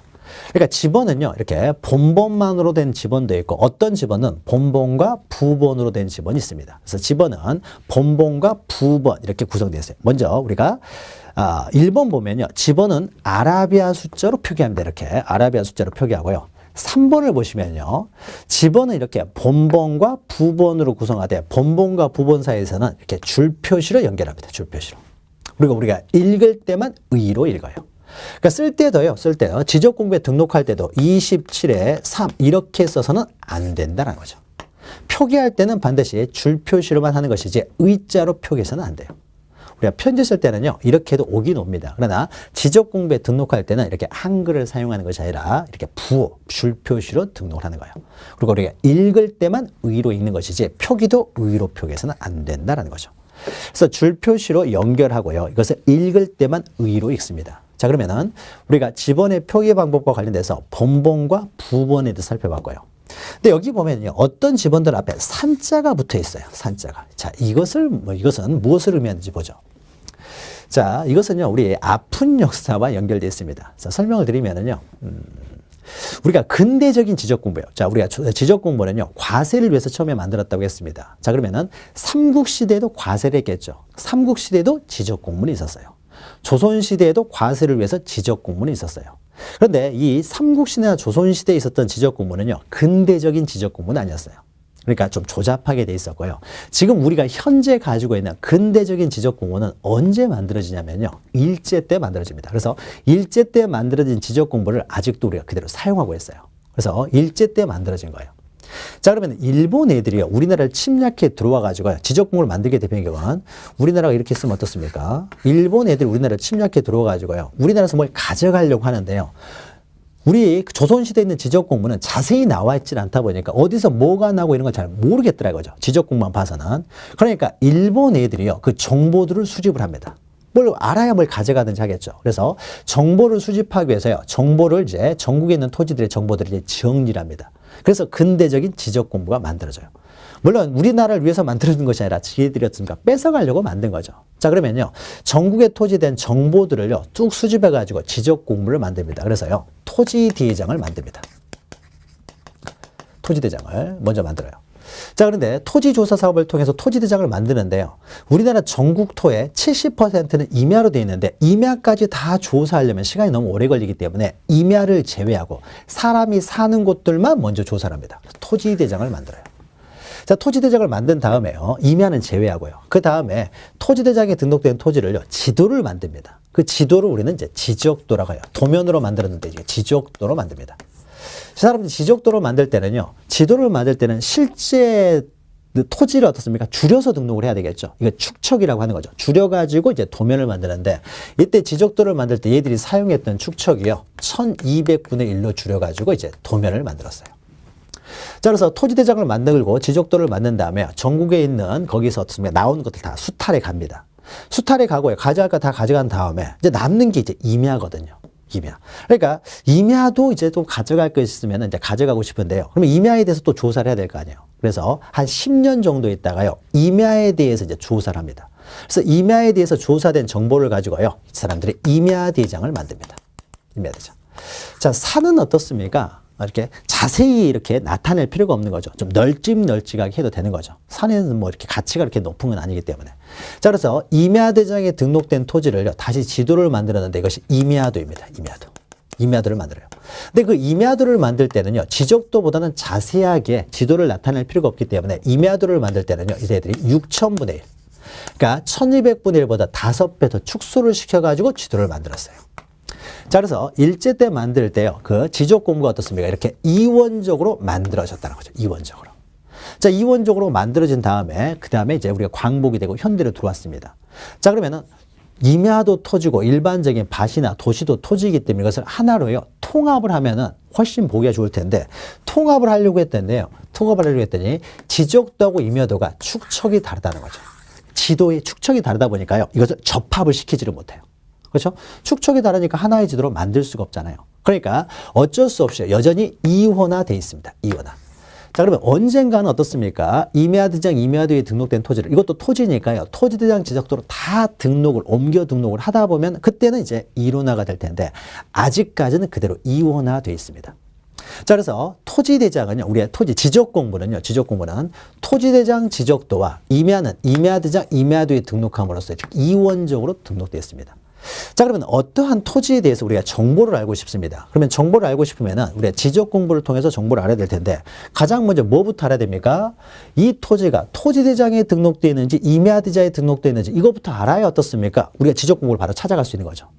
그러니까 지번은요, 이렇게 본번만으로 된 지번도 있고, 어떤 지번은 본번과 부번으로 된 지번이 있습니다. 그래서 지번은 본번과 부번 이렇게 구성되어 있어요. 먼저 우리가 1번 보면요, 지번은 아라비아 숫자로 표기합니다. 이렇게 아라비아 숫자로 표기하고요. 3번을 보시면요, 지번은 이렇게 본번과 부번으로 구성하되 본번과 부번 사이에서는 이렇게 줄 표시로 연결합니다. 줄 표시로. 그리고 우리가 읽을 때만 의로 읽어요. 그러니까 쓸 때도요, 지적 공부에 등록할 때도 27에 3 이렇게 써서는 안 된다는 거죠. 표기할 때는 반드시 줄 표시로만 하는 것이지 의자로 표기해서는 안 돼요. 우리가 편지 쓸 때는요, 이렇게 해도 오긴 옵니다. 그러나 지적 공부에 등록할 때는 이렇게 한글을 사용하는 것이 아니라 이렇게 부호, 줄 표시로 등록을 하는 거예요. 그리고 우리가 읽을 때만 의로 읽는 것이지 표기도 의로 표기해서는 안 된다는 거죠. 그래서 줄 표시로 연결하고요. 이것을 읽을 때만 의로 읽습니다. 자, 그러면은 우리가 지번의 표기 방법과 관련돼서 본번과 부번에 대해서 살펴봤고요. 근데 여기 보면요, 어떤 지번들 앞에 산자가 붙어 있어요. 산자가. 자, 이것은 무엇을 의미하는지 보죠. 자, 이것은요, 우리 아픈 역사와 연결되어 있습니다. 자, 설명을 드리면은요, 우리가 근대적인 지적 공부예요. 자, 우리가 지적 공부는요, 과세를 위해서 처음에 만들었다고 했습니다. 자, 그러면은 삼국시대에도 과세를 했겠죠. 삼국시대에도 지적 공부는 있었어요. 조선시대에도 과세를 위해서 지적 공부는 있었어요. 그런데 이 삼국시대나 조선시대에 있었던 지적 공부는요, 근대적인 지적 공부는 아니었어요. 그러니까 좀 조잡하게 돼 있었고요. 지금 우리가 현재 가지고 있는 근대적인 지적 공부는 언제 만들어지냐면요, 일제 때 만들어집니다. 그래서 일제 때 만들어진 지적 공부를 아직도 우리가 그대로 사용하고 있어요. 그래서 일제 때 만들어진 거예요. 자, 그러면 일본 애들이요, 우리나라를 침략해 들어와 가지고 지적 공부를 만들게 되는 경우는 우리나라가 이렇게 쓰면 어떻습니까? 일본 애들이 우리나라를 침략해 들어와 가지고요, 우리나라에서 뭘 가져가려고 하는데요, 우리 조선시대에 있는 지적 공부는 자세히 나와 있지 않다 보니까 어디서 뭐가 나고 이런 걸 잘 모르겠더라고요. 지적 공부만 봐서는. 그러니까 일본 애들이요, 그 정보들을 수집을 합니다. 뭘 알아야 뭘 가져가든지 하겠죠. 그래서 정보를 수집하기 위해서요, 정보를 이제 전국에 있는 토지들의 정보들을 이제 정리를 합니다. 그래서 근대적인 지적 공부가 만들어져요. 물론 우리나라를 위해서 만들어진 것이 아니라 지혜들이 어떻습니까? 뺏어가려고 만든 거죠. 자, 그러면요, 전국에 토지된 정보들을요, 쭉 수집해가지고 지적 공부를 만듭니다. 그래서요, 토지대장을 만듭니다. 토지대장을 먼저 만들어요. 자, 그런데 토지조사 사업을 통해서 토지대장을 만드는데요, 우리나라 전국토의 70%는 임야로 되어 있는데 임야까지 다 조사하려면 시간이 너무 오래 걸리기 때문에 임야를 제외하고 사람이 사는 곳들만 먼저 조사를 합니다. 토지대장을 만들어요. 자, 토지대장을 만든 다음에요, 임야는 제외하고요, 그 다음에 토지대장에 등록된 토지를요, 지도를 만듭니다. 그 지도를 우리는 이제 지적도라고 해요. 도면으로 만들었는데 이제 지적도로 만듭니다. 사람들이 지적도를 만들 때는요, 지도를 만들 때는 실제 토지를 어떻습니까? 줄여서 등록을 해야 되겠죠. 이거 축척이라고 하는 거죠. 줄여가지고 이제 도면을 만드는데 이때 지적도를 만들 때 얘들이 사용했던 축척이요. 1200분의 1로 줄여가지고 이제 도면을 만들었어요. 자, 그래서 토지대장을 만들고 지적도를 만든 다음에 전국에 있는 거기서 어떻습니까? 나오는 것들 다 수탈에 갑니다. 수탈에 가고요. 가져갈 거 다 가져간 다음에 이제 남는 게 이제 임야거든요. 임야. 그러니까 임야도 이제 또 가져갈 거 있으면 이제 가져가고 싶은데요. 그러면 임야에 대해서 또 조사를 해야 될 거 아니에요. 그래서 한 10년 정도 있다가요. 임야에 대해서 이제 조사를 합니다. 그래서 임야에 대해서 조사된 정보를 가지고요. 이 사람들이 임야대장을 만듭니다. 임야대장. 자, 산은 어떻습니까? 이렇게 자세히 이렇게 나타낼 필요가 없는 거죠. 좀 널찍널찍하게 해도 되는 거죠. 산에는 뭐 이렇게 가치가 그렇게 높은 건 아니기 때문에. 자, 그래서 임야대장에 등록된 토지를요, 다시 지도를 만들었는데 이것이 임야도입니다. 임야도. 임야도를 만들어요. 근데 그 임야도를 만들 때는요, 지적도보다는 자세하게 지도를 나타낼 필요가 없기 때문에 임야도를 만들 때는요, 이들이 6000분의 1. 그러니까 1200분의 1보다 5배 더 축소를 시켜가지고 지도를 만들었어요. 자, 그래서 일제 때 만들 때요, 그 지적 공부가 어떻습니까? 이렇게 이원적으로 만들어졌다는 거죠. 이원적으로. 자, 이원적으로 만들어진 다음에, 그 다음에 이제 우리가 광복이 되고 현대로 들어왔습니다. 자, 그러면은 임야도 토지고 일반적인 밭이나 도시도 토지이기 때문에 이것을 하나로요, 통합을 하면은 훨씬 보기가 좋을 텐데, 통합을 하려고 했던데요. 통합을 하려고 했더니 지적도하고 임야도가 축척이 다르다는 거죠. 지도의 축척이 다르다 보니까요, 이것을 접합을 시키지를 못해요. 그렇죠? 축척이 다르니까 하나의 지도로 만들 수가 없잖아요. 그러니까 어쩔 수 없이 여전히 이원화돼 있습니다. 이원화. 자, 그러면 언젠가는 어떻습니까? 임야대장, 임야도에 등록된 토지를, 이것도 토지니까요. 토지대장 지적도로 다 옮겨 등록을 하다 보면 그때는 이제 이론화가 될 텐데 아직까지는 그대로 이원화돼 있습니다. 자, 그래서 토지대장은요, 우리의 토지 지적 공부는요, 지적 공부는 토지대장 지적도와 임야는 임야대장, 임야도에 등록함으로써 이원적으로 등록되어 있습니다. 자, 그러면 어떠한 토지에 대해서 우리가 정보를 알고 싶습니다. 그러면 정보를 알고 싶으면은 우리가 지적 공부를 통해서 정보를 알아야 될 텐데 가장 먼저 뭐부터 알아야 됩니까? 이 토지가 토지대장에 등록되어 있는지 임야대장에 등록되어 있는지 이것부터 알아야 어떻습니까? 우리가 지적 공부를 바로 찾아갈 수 있는 거죠.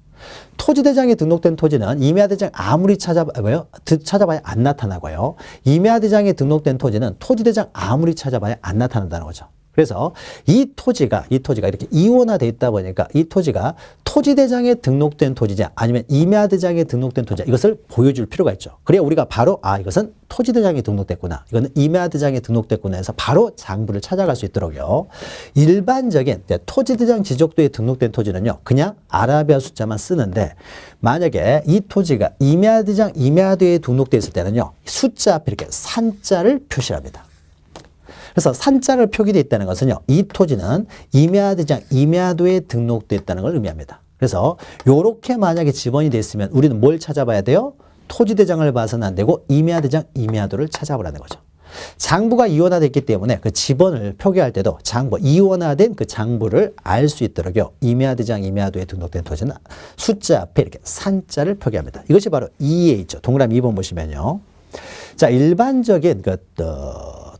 토지대장에 등록된 토지는 임야대장 아무리 찾아봐야 안 나타나고요. 임야대장에 등록된 토지는 토지대장 아무리 찾아봐야 안 나타난다는 거죠. 그래서 이 토지가 이렇게 이원화되어 있다 보니까 이 토지가 토지대장에 등록된 토지냐 아니면 임야대장에 등록된 토지냐 이것을 보여줄 필요가 있죠. 그래야 우리가 바로 이것은 토지대장에 등록됐구나. 이거는 임야대장에 등록됐구나 해서 바로 장부를 찾아갈 수 있도록요. 일반적인 토지대장 지적도에 등록된 토지는요. 그냥 아라비아 숫자만 쓰는데 만약에 이 토지가 임야대장, 임야도에 등록되어 있을 때는요. 숫자 앞에 이렇게 산자를 표시합니다. 그래서 산자를 표기되어 있다는 것은요. 이 토지는 임야대장, 임야도에 등록되어 있다는 걸 의미합니다. 그래서 이렇게 만약에 지번이 됐으면 우리는 뭘 찾아봐야 돼요? 토지대장을 봐서는 안 되고 임야대장, 임야도를 찾아보라는 거죠. 장부가 이원화됐기 때문에 그 지번을 표기할 때도 이원화된 그 장부를 알 수 있도록요. 임야대장, 임야도에 등록된 토지는 숫자 앞에 이렇게 산자를 표기합니다. 이것이 바로 2에 있죠. 동그라미 2번 보시면요. 자, 일반적인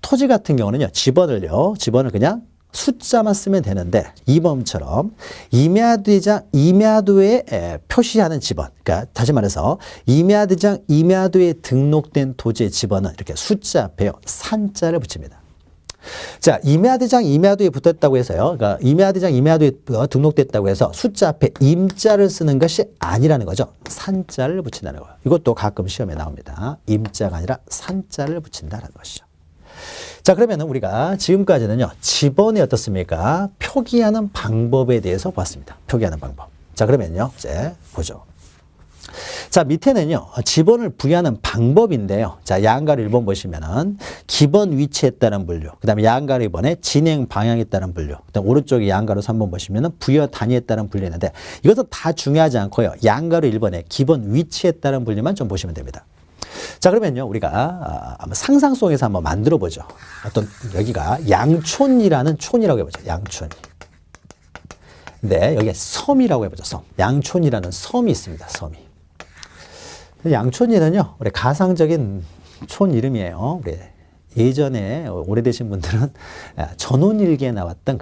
토지 같은 경우는요, 지번을 그냥 숫자만 쓰면 되는데, 2번처럼 임야대장, 임야도에 표시하는 지번. 그러니까 다시 말해서 임야대장, 임야도에 등록된 토지의 지번은 이렇게 숫자 앞에요, 산자를 붙입니다. 자, 임야대장, 임야도에 붙었다고 해서요. 그러니까 임야대장, 임야도에 등록됐다고 해서 숫자 앞에 임자를 쓰는 것이 아니라는 거죠. 산자를 붙인다는 거예요. 이것도 가끔 시험에 나옵니다. 임자가 아니라 산자를 붙인다는 것이죠. 자, 그러면은 우리가 지금까지는요, 지번이 어떻습니까? 표기하는 방법에 대해서 봤습니다. 표기하는 방법. 자, 그러면요, 이제 보죠. 자, 밑에는요, 지번을 부여하는 방법인데요. 자, 양가로 1번 보시면은 기본 위치에 따른 분류, 그 다음에 양가로 2번에 진행 방향에 따른 분류, 그 다음 오른쪽에 양가로 3번 보시면은 부여 단위에 따른 분류인데 이것은 다 중요하지 않고요. 양가로 1번에 기본 위치에 따른 분류만 좀 보시면 됩니다. 자, 그러면요, 우리가 한번 상상 속에서 한번 만들어 보죠. 여기가 양촌이라는 촌이라고 해보죠. 양촌. 네, 여기가 섬이라고 해보죠. 섬. 양촌이라는 섬이 있습니다. 섬이. 양촌이는요, 우리 가상적인 촌 이름이에요. 우리 예전에 오래되신 분들은 전원일기에 나왔던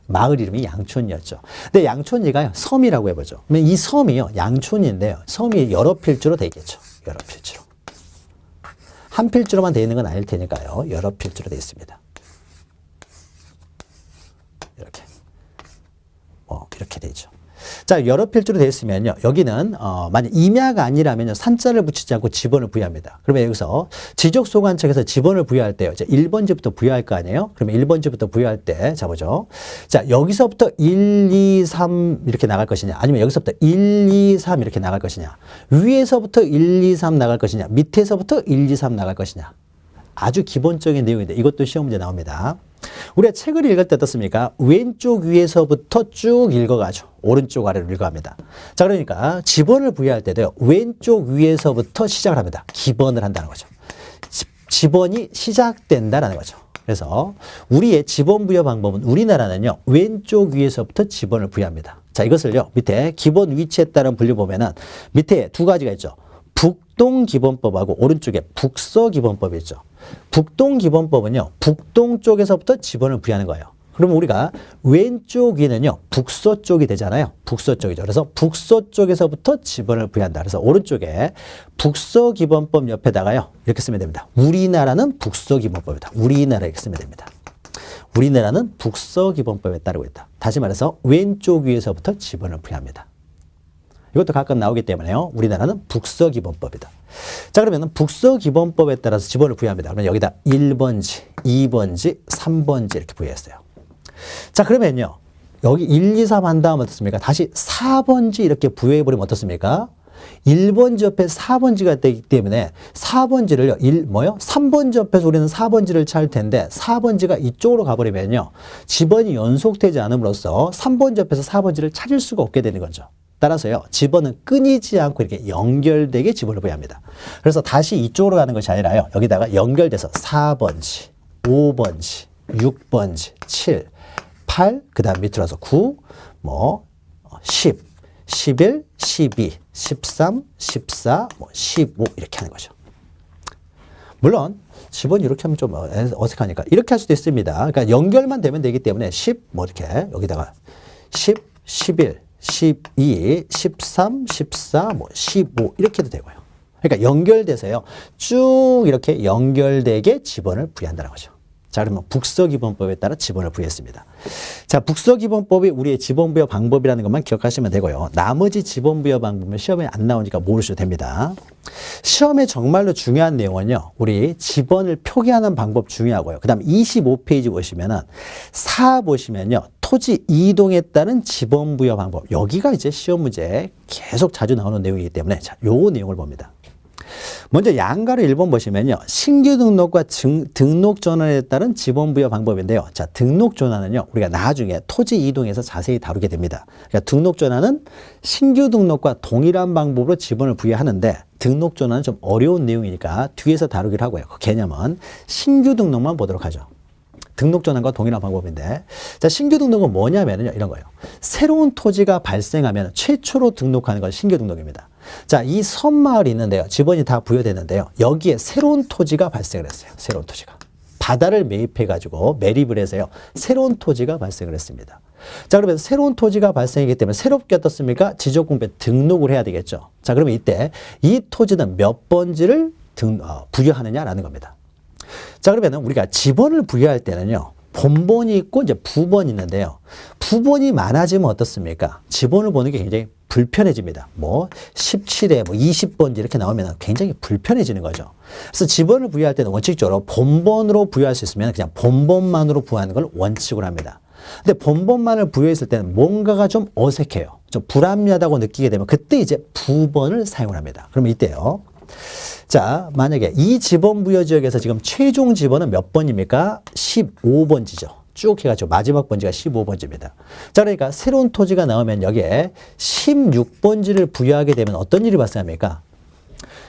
마을 이름이 양촌이었죠. 근데 양촌이가요, 섬이라고 해보죠. 그러면 이 섬이요, 양촌인데요. 섬이 여러 필지로 되어 있겠죠. 여러 필지로. 한 필지로만 되어 있는 건 아닐 테니까요. 여러 필지로 되어 있습니다. 자, 여러 필두로 되어 있으면요. 여기는 만약 임야가 아니라면요. 산자를 붙이지 않고 지번을 부여합니다. 그러면 여기서 지적소관청에서 지번을 부여할 때요. 이제 1번지부터 부여할 거 아니에요? 그러면 1번지부터 부여할 때, 자, 보죠. 자, 여기서부터 1, 2, 3 이렇게 나갈 것이냐, 아니면 여기서부터 1, 2, 3 이렇게 나갈 것이냐, 위에서부터 1, 2, 3 나갈 것이냐, 밑에서부터 1, 2, 3 나갈 것이냐. 아주 기본적인 내용인데 이것도 시험 문제 나옵니다. 우리가 책을 읽을 때 어떻습니까? 왼쪽 위에서부터 쭉 읽어가죠. 오른쪽 아래로 읽어갑니다. 자, 그러니까 지번을 부여할 때도요. 왼쪽 위에서부터 시작을 합니다. 기번을 한다는 거죠. 지번이 시작된다는 거죠. 그래서 우리의 지번 부여 방법은 우리나라는요. 왼쪽 위에서부터 지번을 부여합니다. 자, 이것을요. 밑에 기본 위치에 따른 분류 보면은 밑에 두 가지가 있죠. 북동기본법하고 오른쪽에 북서기본법이 있죠. 북동기본법은요. 북동 쪽에서부터 지번을 부여하는 거예요. 그러면 우리가 왼쪽 위는요. 북서쪽이 되잖아요. 북서쪽이죠. 그래서 북서쪽에서부터 지번을 부여한다. 그래서 오른쪽에 북서기본법 옆에다가요. 이렇게 쓰면 됩니다. 우리나라는 북서기본법이다. 우리나라 이렇게 쓰면 됩니다. 우리나라는 북서기본법에 따르고 있다. 다시 말해서 왼쪽 위에서부터 지번을 부여합니다. 이것도 가끔 나오기 때문에요. 우리나라는 북서기본법이다. 자, 그러면 북서기본법에 따라서 지번을 부여합니다. 그러면 여기다 1번지, 2번지, 3번지 이렇게 부여했어요. 자, 그러면요. 여기 1, 2, 3 한 다음 어떻습니까? 다시 4번지 이렇게 부여해버리면 어떻습니까? 1번지 옆에 4번지가 되기 때문에 4번지를요. 3번지 옆에서 우리는 4번지를 찾을 텐데 4번지가 이쪽으로 가버리면요. 지번이 연속되지 않음으로써 3번지 옆에서 4번지를 찾을 수가 없게 되는 거죠. 따라서요. 지번은 끊이지 않고 이렇게 연결되게 지번을 부여합니다. 그래서 다시 이쪽으로 가는 것이 아니라요. 여기다가 연결돼서 4번지, 5번지, 6번지, 7, 8, 그 다음 밑으로 와서 9, 10, 11, 12, 13, 14, 15 이렇게 하는 거죠. 물론 지번이 이렇게 하면 좀 어색하니까 이렇게 할 수도 있습니다. 그러니까 연결만 되면 되기 때문에 10, 이렇게 여기다가 10, 11, 12, 13, 14, 15 이렇게 해도 되고요. 그러니까 연결돼서요. 쭉 이렇게 연결되게 지번을 부여한다는 거죠. 자, 그러면 북서기본법에 따라 지번을 부여했습니다. 자, 북서기본법이 우리의 지번부여 방법이라는 것만 기억하시면 되고요. 나머지 지번부여 방법은 시험에 안 나오니까 모르셔도 됩니다. 시험에 정말로 중요한 내용은요. 우리 지번을 표기하는 방법 중요하고요. 그 다음 25페이지 보시면은 4 보시면요. 토지 이동에 따른 지번부여 방법. 여기가 이제 시험 문제에 계속 자주 나오는 내용이기 때문에 자, 요 내용을 봅니다. 먼저 양가로 1번 보시면요. 신규 등록과 등록 전환에 따른 지번부여 방법인데요. 자, 등록 전환은요. 우리가 나중에 토지 이동에서 자세히 다루게 됩니다. 그러니까 등록 전환은 신규 등록과 동일한 방법으로 지번을 부여하는데 등록 전환은 좀 어려운 내용이니까 뒤에서 다루기로 하고요. 그 개념은 신규 등록만 보도록 하죠. 등록 전환과 동일한 방법인데 자, 신규 등록은 뭐냐면요. 이런 거예요. 새로운 토지가 발생하면 최초로 등록하는 것이 신규 등록입니다. 자, 이 섬마을이 있는데요. 지번이 다 부여되는데요. 여기에 새로운 토지가 발생을 했어요. 새로운 토지가. 바다를 매입해가지고 매립을 해서요. 새로운 토지가 발생을 했습니다. 자, 그러면 새로운 토지가 발생이기 때문에 새롭게 어떻습니까? 지적공부에 등록을 해야 되겠죠. 자, 그러면 이때 이 토지는 몇 번지를 부여하느냐라는 겁니다. 자, 그러면 우리가 지번을 부여할 때는요. 본번이 있고 이제 부번이 있는데요. 부번이 많아지면 어떻습니까? 지번을 보는 게 굉장히 불편해집니다. 17에 20번지 이렇게 나오면 굉장히 불편해지는 거죠. 그래서 지번을 부여할 때는 원칙적으로 본번으로 부여할 수 있으면 그냥 본번만으로 부여하는 걸 원칙으로 합니다. 근데 본번만을 부여했을 때는 뭔가가 좀 어색해요. 좀 불합리하다고 느끼게 되면 그때 이제 부번을 사용을 합니다. 그러면 이때요. 자, 만약에 이 지번 부여 지역에서 지금 최종 지번은 몇 번입니까? 15번지죠. 쭉 해가지고 마지막 번지가 15번지입니다. 자, 그러니까 새로운 토지가 나오면 여기에 16번지를 부여하게 되면 어떤 일이 발생합니까?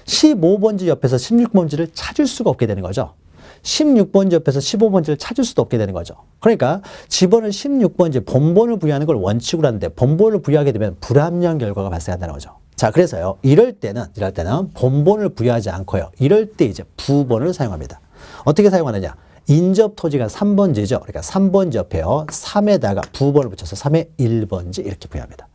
15번지 옆에서 16번지를 찾을 수가 없게 되는 거죠. 16번지 옆에서 15번지를 찾을 수도 없게 되는 거죠. 그러니까 지번을 16번지 본번을 부여하는 걸 원칙으로 하는데 본번을 부여하게 되면 불합리한 결과가 발생한다는 거죠. 자, 그래서요. 이럴 때는 본번을 부여하지 않고요. 이럴 때 이제 부번을 사용합니다. 어떻게 사용하느냐? 인접 토지가 3번지죠. 그러니까 3번지 옆에요. 3에다가 부번을 붙여서 3의 1번지 이렇게 부여합니다.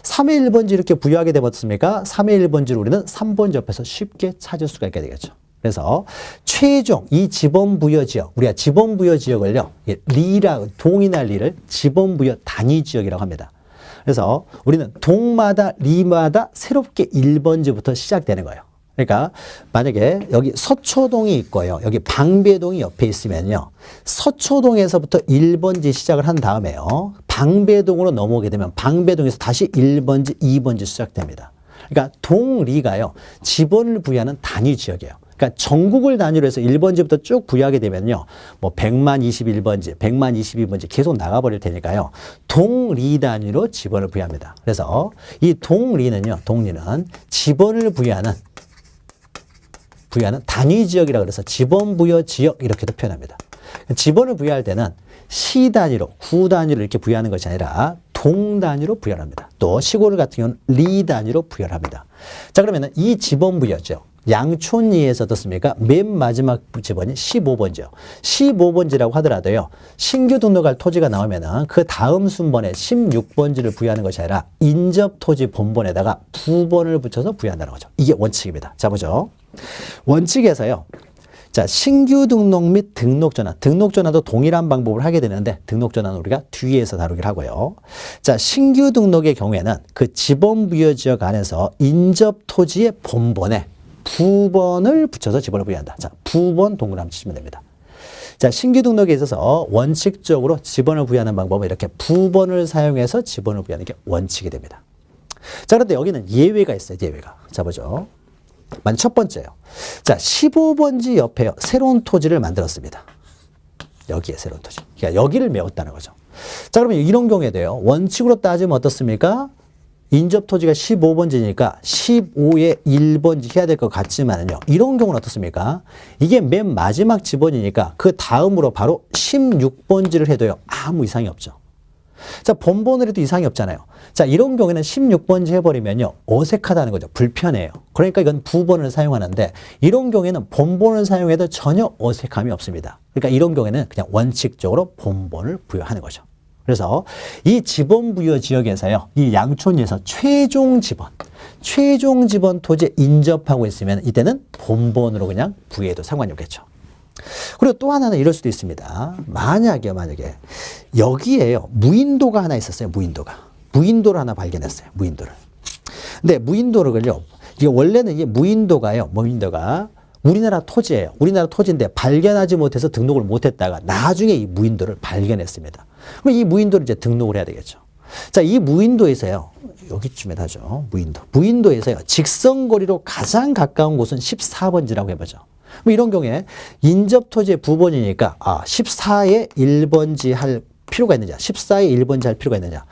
3의 1번지 이렇게 부여하게 되면 어떻습니까? 3의 1번지를 우리는 3번지 옆에서 쉽게 찾을 수가 있게 되겠죠. 그래서 최종 이 지번 부여 지역, 우리가 지번 부여 지역을요. 리라 동이나 리를 지번 부여 단위 지역이라고 합니다. 그래서 우리는 동마다 리마다 새롭게 1번지부터 시작되는 거예요. 그러니까 만약에 여기 서초동이 있고요. 여기 방배동이 옆에 있으면요. 서초동에서부터 1번지 시작을 한 다음에요. 방배동으로 넘어오게 되면 방배동에서 다시 1번지, 2번지 시작됩니다. 그러니까 동리가요. 지번을 부여하는 단위 지역이에요. 그러니까 전국을 단위로 해서 1번지부터 쭉 부여하게 되면요. 뭐 100만 21번지, 100만 22번지 계속 나가버릴 테니까요. 동리 단위로 지번을 부여합니다. 그래서 이 동리는요. 동리는 지번을 부여하는 단위 지역이라고 그래서 지번 부여 지역 이렇게도 표현합니다. 지번을 부여할 때는 시 단위로, 구 단위로 이렇게 부여하는 것이 아니라 동 단위로 부여를 합니다. 또 시골 같은 경우는 리 단위로 부여를 합니다. 자, 그러면 이 지번 부여죠. 양촌리에서 어떻습니까? 맨 마지막 지번이 15번지요. 15번지라고 하더라도요. 신규 등록할 토지가 나오면은 그 다음 순번에 16번지를 부여하는 것이 아니라 인접 토지 본번에다가 2번을 붙여서 부여한다는 거죠. 이게 원칙입니다. 자, 보죠. 원칙에서요. 자, 신규 등록 및 등록 전환. 등록 전환도 동일한 방법을 하게 되는데 등록 전환은 우리가 뒤에서 다루기를 하고요. 자, 신규 등록의 경우에는 그 지번 부여 지역 안에서 인접 토지의 본번에 부번을 붙여서 지번을 부여한다. 자, 부번 동그라미 치시면 됩니다. 자, 신규 등록에 있어서 원칙적으로 지번을 부여하는 방법은 이렇게 부번을 사용해서 지번을 부여하는 게 원칙이 됩니다. 자, 그런데 여기는 예외가 있어요. 예외가. 자, 보죠. 첫 번째요. 자, 15번지 옆에 새로운 토지를 만들었습니다. 여기에 새로운 토지. 그러니까 여기를 메웠다는 거죠. 자, 그러면 이런 경우에도요. 원칙으로 따지면 어떻습니까? 인접 토지가 15번지니까 15에 1번지 해야 될 것 같지만요. 이런 경우는 어떻습니까? 이게 맨 마지막 지번이니까 그 다음으로 바로 16번지를 해도요. 아무 이상이 없죠. 자, 본번을 해도 이상이 없잖아요. 자, 이런 경우에는 16번지 해버리면요. 어색하다는 거죠. 불편해요. 그러니까 이건 부번을 사용하는데 이런 경우에는 본번을 사용해도 전혀 어색함이 없습니다. 그러니까 이런 경우에는 그냥 원칙적으로 본번을 부여하는 거죠. 그래서 이 지번 부여 지역에서요. 이 양촌리에서 최종 지번 토지에 인접하고 있으면 이때는 본번으로 그냥 부여해도 상관이 없겠죠. 그리고 또 하나는 이럴 수도 있습니다. 만약에 여기에요. 무인도가 하나 있었어요. 무인도를 하나 발견했어요. 무인도를. 근데 무인도를요. 이게 원래는 이게 무인도가 우리나라 토지예요. 우리나라 토지인데 발견하지 못해서 등록을 못했다가 나중에 이 무인도를 발견했습니다. 그럼 이 무인도를 이제 등록을 해야 되겠죠. 자, 이 무인도에서요. 여기쯤에 하죠. 무인도에서요. 직선거리로 가장 가까운 곳은 14번지라고 해보죠. 뭐 이런 경우에 인접 토지의 부번이니까 14에 1번지 할 필요가 있느냐, 14에 1번지 할 필요가 있느냐.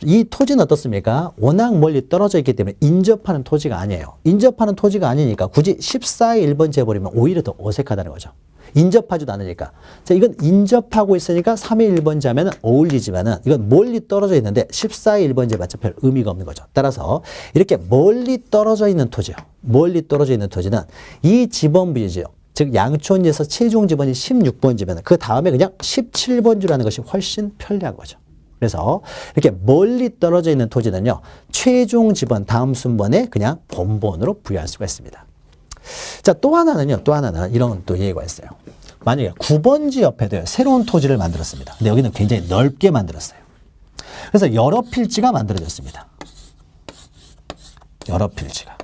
이 토지는 어떻습니까? 워낙 멀리 떨어져 있기 때문에 인접하는 토지가 아니에요. 인접하는 토지가 아니니까 굳이 14에 1번지 해버리면 오히려 더 어색하다는 거죠. 인접하지도 않으니까. 자, 이건 인접하고 있으니까 3에 1번지 하면 어울리지만은 이건 멀리 떨어져 있는데 14에 1번지 해봤자 별 의미가 없는 거죠. 따라서 이렇게 멀리 떨어져 있는 토지는 이 지번 부지요. 즉 양촌리에서 최종 지번이 16번지면 그 다음에 그냥 17번지라는 것이 훨씬 편리한 거죠. 그래서 이렇게 멀리 떨어져 있는 토지는요. 최종 지번 다음 순번에 그냥 본번으로 부여할 수가 있습니다. 자, 또 하나는 이런 또 예가 있어요. 만약에 9번지 옆에도요. 새로운 토지를 만들었습니다. 근데 여기는 굉장히 넓게 만들었어요. 그래서 여러 필지가 만들어졌습니다. 여러 필지가.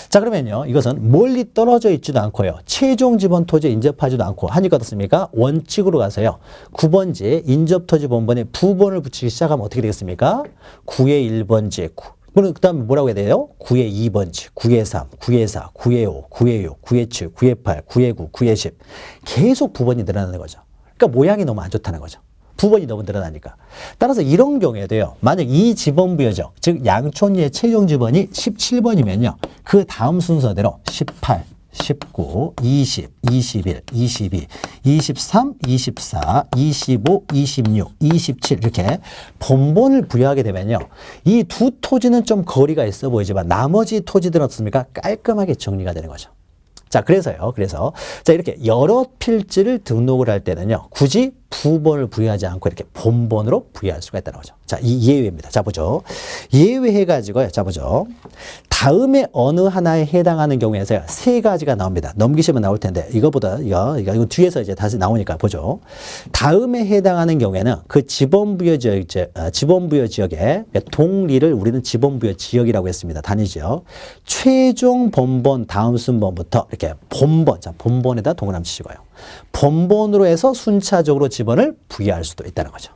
자, 그러면요. 이것은 멀리 떨어져 있지도 않고요. 최종 지번 토지에 인접하지도 않고 하니까 어떻습니까? 원칙으로 가서요. 9번지에 인접 토지 본번에 부번을 붙이기 시작하면 어떻게 되겠습니까? 9에 1번지에 9. 그 다음에 뭐라고 해야 돼요? 9에 2번지, 9에 3, 9에 4, 9에 5, 9에 6, 9에 7, 9에 8, 9에 9, 9에 10. 계속 부번이 늘어나는 거죠. 그러니까 모양이 너무 안 좋다는 거죠. 부번이 너무 늘어나니까. 따라서 이런 경우에도요. 만약 이 지번 부여죠. 즉 양촌리의 최종 지번이 17번이면요. 그 다음 순서대로 18, 19, 20, 21, 22, 23, 24, 25, 26, 27 이렇게 본번을 부여하게 되면요. 이 두 토지는 좀 거리가 있어 보이지만 나머지 토지들은 어떻습니까? 깔끔하게 정리가 되는 거죠. 자, 그래서 자, 이렇게 여러 필지를 등록을 할 때는요. 굳이 부번을 부여하지 않고 이렇게 본번으로 부여할 수가 있다는 거죠. 자, 이 예외입니다. 자, 보죠. 예외 해가지고요. 자, 보죠. 다음에 어느 하나에 해당하는 경우에서요, 세 가지가 나옵니다. 넘기시면 나올 텐데, 이거 뒤에서 이제 다시 나오니까 보죠. 다음에 해당하는 경우에는 그 지번부여 지역의 동리를 우리는 지번부여 지역이라고 했습니다. 단위 지역. 최종 본번 다음 순번부터 이렇게 본번, 자, 본번에다 동그라미 치시고요. 본번으로 해서 순차적으로 지번을 부여할 수도 있다는 거죠.